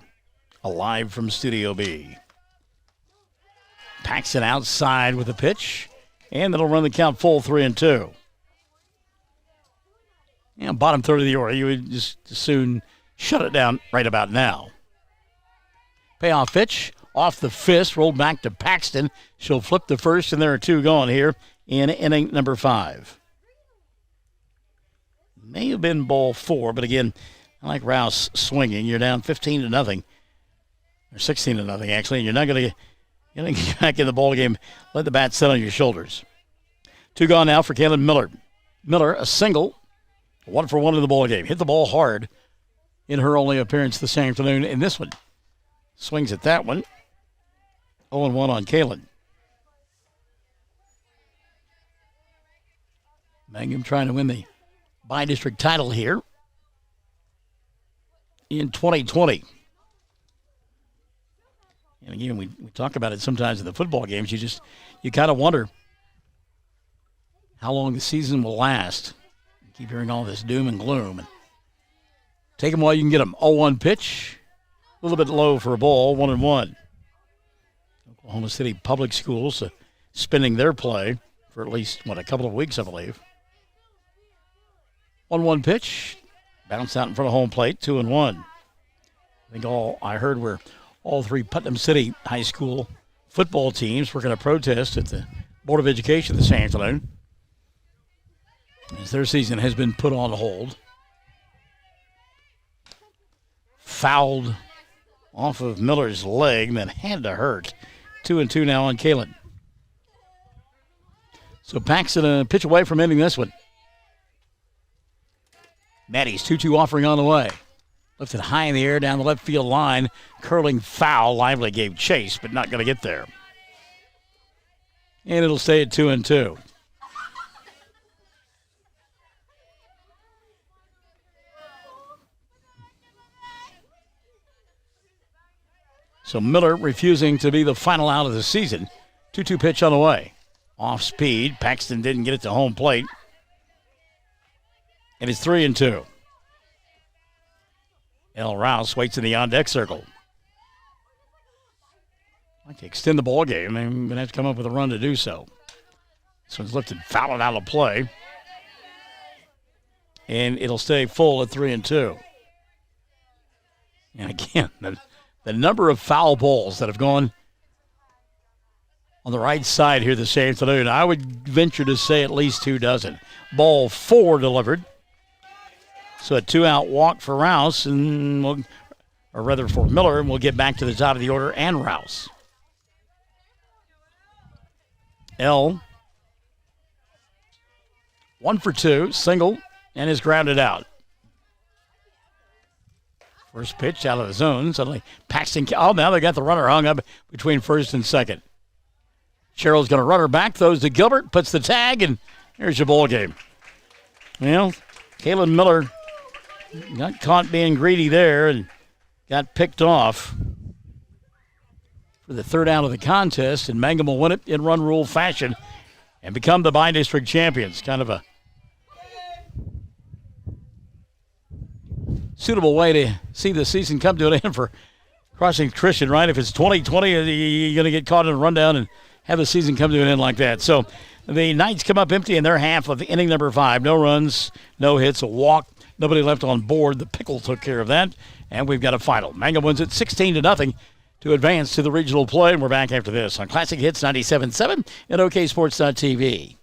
Alive from Studio B. Paxton outside with a pitch, and that'll run the count full 3-2. And bottom third of the order, you would just as soon shut it down right about now. Payoff pitch, off the fist, rolled back to Paxton. She'll flip the first, and there are two going here in inning number 5. May have been ball 4, but again, I like Rouse swinging. You're down 15-0, or 16-0 actually, and you're not going to get back in the ball game. Let the bat sit on your shoulders. 2 gone now for Kaylin Miller. Miller, a single, 1 for 1 in the ball game. Hit the ball hard in her only appearance this afternoon in this one. Swings at that one. 0-1 on Kaylin. Mangum trying to win the by-district title here in 2020. And again, we talk about it sometimes in the football games. You kind of wonder how long the season will last. You keep hearing all this doom and gloom. And take them while you can get them. 0-1 pitch. A little bit low for a ball, 1-1. Oklahoma City Public Schools spinning their play for at least, a couple of weeks, I believe. 1-1 pitch. Bounce out in front of home plate, 2-1. I think all I heard were all 3 Putnam City High School football teams were going to protest at the Board of Education this afternoon, as their season has been put on hold. Fouled off of Miller's leg, and then had to hurt. 2-2 now on Kalen. So Paxton a pitch away from ending this one. Maddie's 2-2 offering on the way. Lifted high in the air down the left field line. Curling foul. Lively gave chase, but not going to get there. And it'll stay at 2-2. So Miller refusing to be the final out of the season. 2-2 pitch on the way. Off speed. Paxton didn't get it to home plate. And it's 3-2. El Rouse waits in the on-deck circle. I'd like to extend the ball game. I'm going to have to come up with a run to do so. This one's lifted, fouled out of play. And it'll stay full at 3-2. And again, the number of foul balls that have gone on the right side here this afternoon, I would venture to say at least 2 dozen. Ball 4 delivered. So a 2-out walk for Rouse, or rather for Miller, and we'll get back to the top of the order and Rouse. L, 1 for 2, single, and is grounded out. First pitch out of the zone. Suddenly Paxton, now they got the runner hung up between first and second. Sherrill's going to run her back, throws to Gilbert, puts the tag, and there's your ball game. Well, Kalen Miller got caught being greedy there and got picked off for the 3rd out of the contest, and Mangum will win it in run rule fashion and become the by-district champions. Kind of a suitable way to see the season come to an end for Crossing Christian, right? If it's 2020, you're going to get caught in a rundown and have the season come to an end like that. So the Knights come up empty in their half of inning number 5. No runs, no hits, a walk. Nobody left on board. The Pickle took care of that, and we've got a final. Mangum wins it 16-0 to advance to the regional play, and we're back after this on Classic Hits 97.7 and OKSports.tv.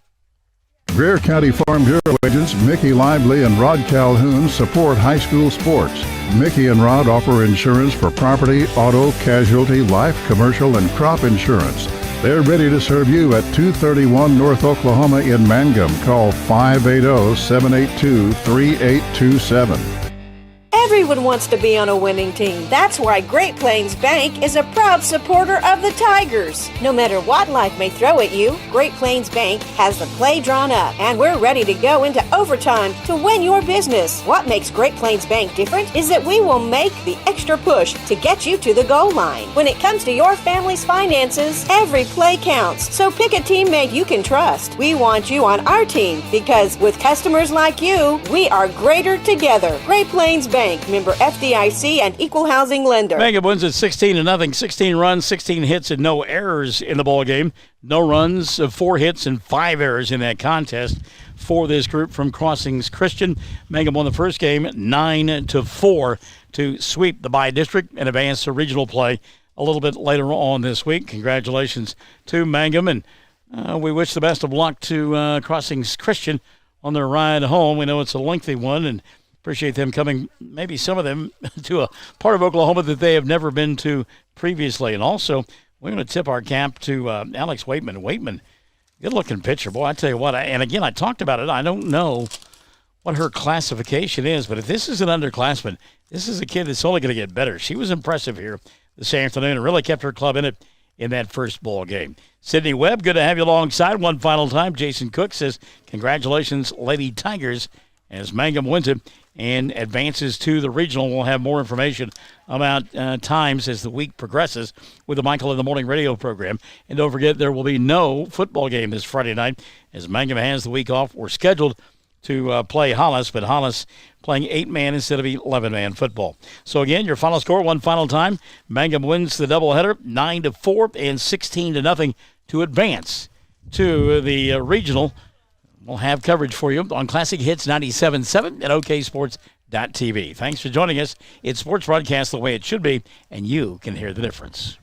Greer County Farm Bureau agents Mickey Lively and Rod Calhoun support high school sports. Mickey and Rod offer insurance for property, auto, casualty, life, commercial, and crop insurance. They're ready to serve you at 231 North Oklahoma in Mangum. Call 580-782-3827. Everyone wants to be on a winning team. That's why Great Plains Bank is a proud supporter of the Tigers. No matter what life may throw at you, Great Plains Bank has the play drawn up, and we're ready to go into overtime to win your business. What makes Great Plains Bank different is that we will make the extra push to get you to the goal line. When it comes to your family's finances, every play counts. So pick a teammate you can trust. We want you on our team because with customers like you, we are greater together. Great Plains Bank. Member FDIC and equal housing lender. Mangum wins at 16-0. 16 runs, 16 hits, and no errors in the ball game. No runs, 4 hits, and 5 errors in that contest for this group from Crossings Christian. Mangum won the first game 9-4 to sweep the by-district and advance to regional play a little bit later on this week. Congratulations to Mangum, and we wish the best of luck to Crossings Christian on their ride home. We know it's a lengthy one, and appreciate them coming, maybe some of them, to a part of Oklahoma that they have never been to previously. And also, we're going to tip our cap to Alex Waitman. Waitman, good-looking pitcher. Boy, I tell you what, and again, I talked about it. I don't know what her classification is, but if this is an underclassman, this is a kid that's only going to get better. She was impressive here this afternoon and really kept her club in it in that first ball game. Sydney Webb, good to have you alongside one final time. Jason Cook says, congratulations, Lady Tigers, as Mangum wins it and advances to the regional. We'll have more information about times as the week progresses with the Michael in the Morning radio program. And don't forget, there will be no football game this Friday night as Mangum has the week off. We're scheduled to play Hollis, but Hollis playing 8-man instead of 11-man football. So again, your final score one final time. Mangum wins the doubleheader 9-4 and 16-0 to advance to the regional. We'll have coverage for you on Classic Hits 97.7 at OKSports.tv. Thanks for joining us. It's sports broadcast the way it should be, and you can hear the difference.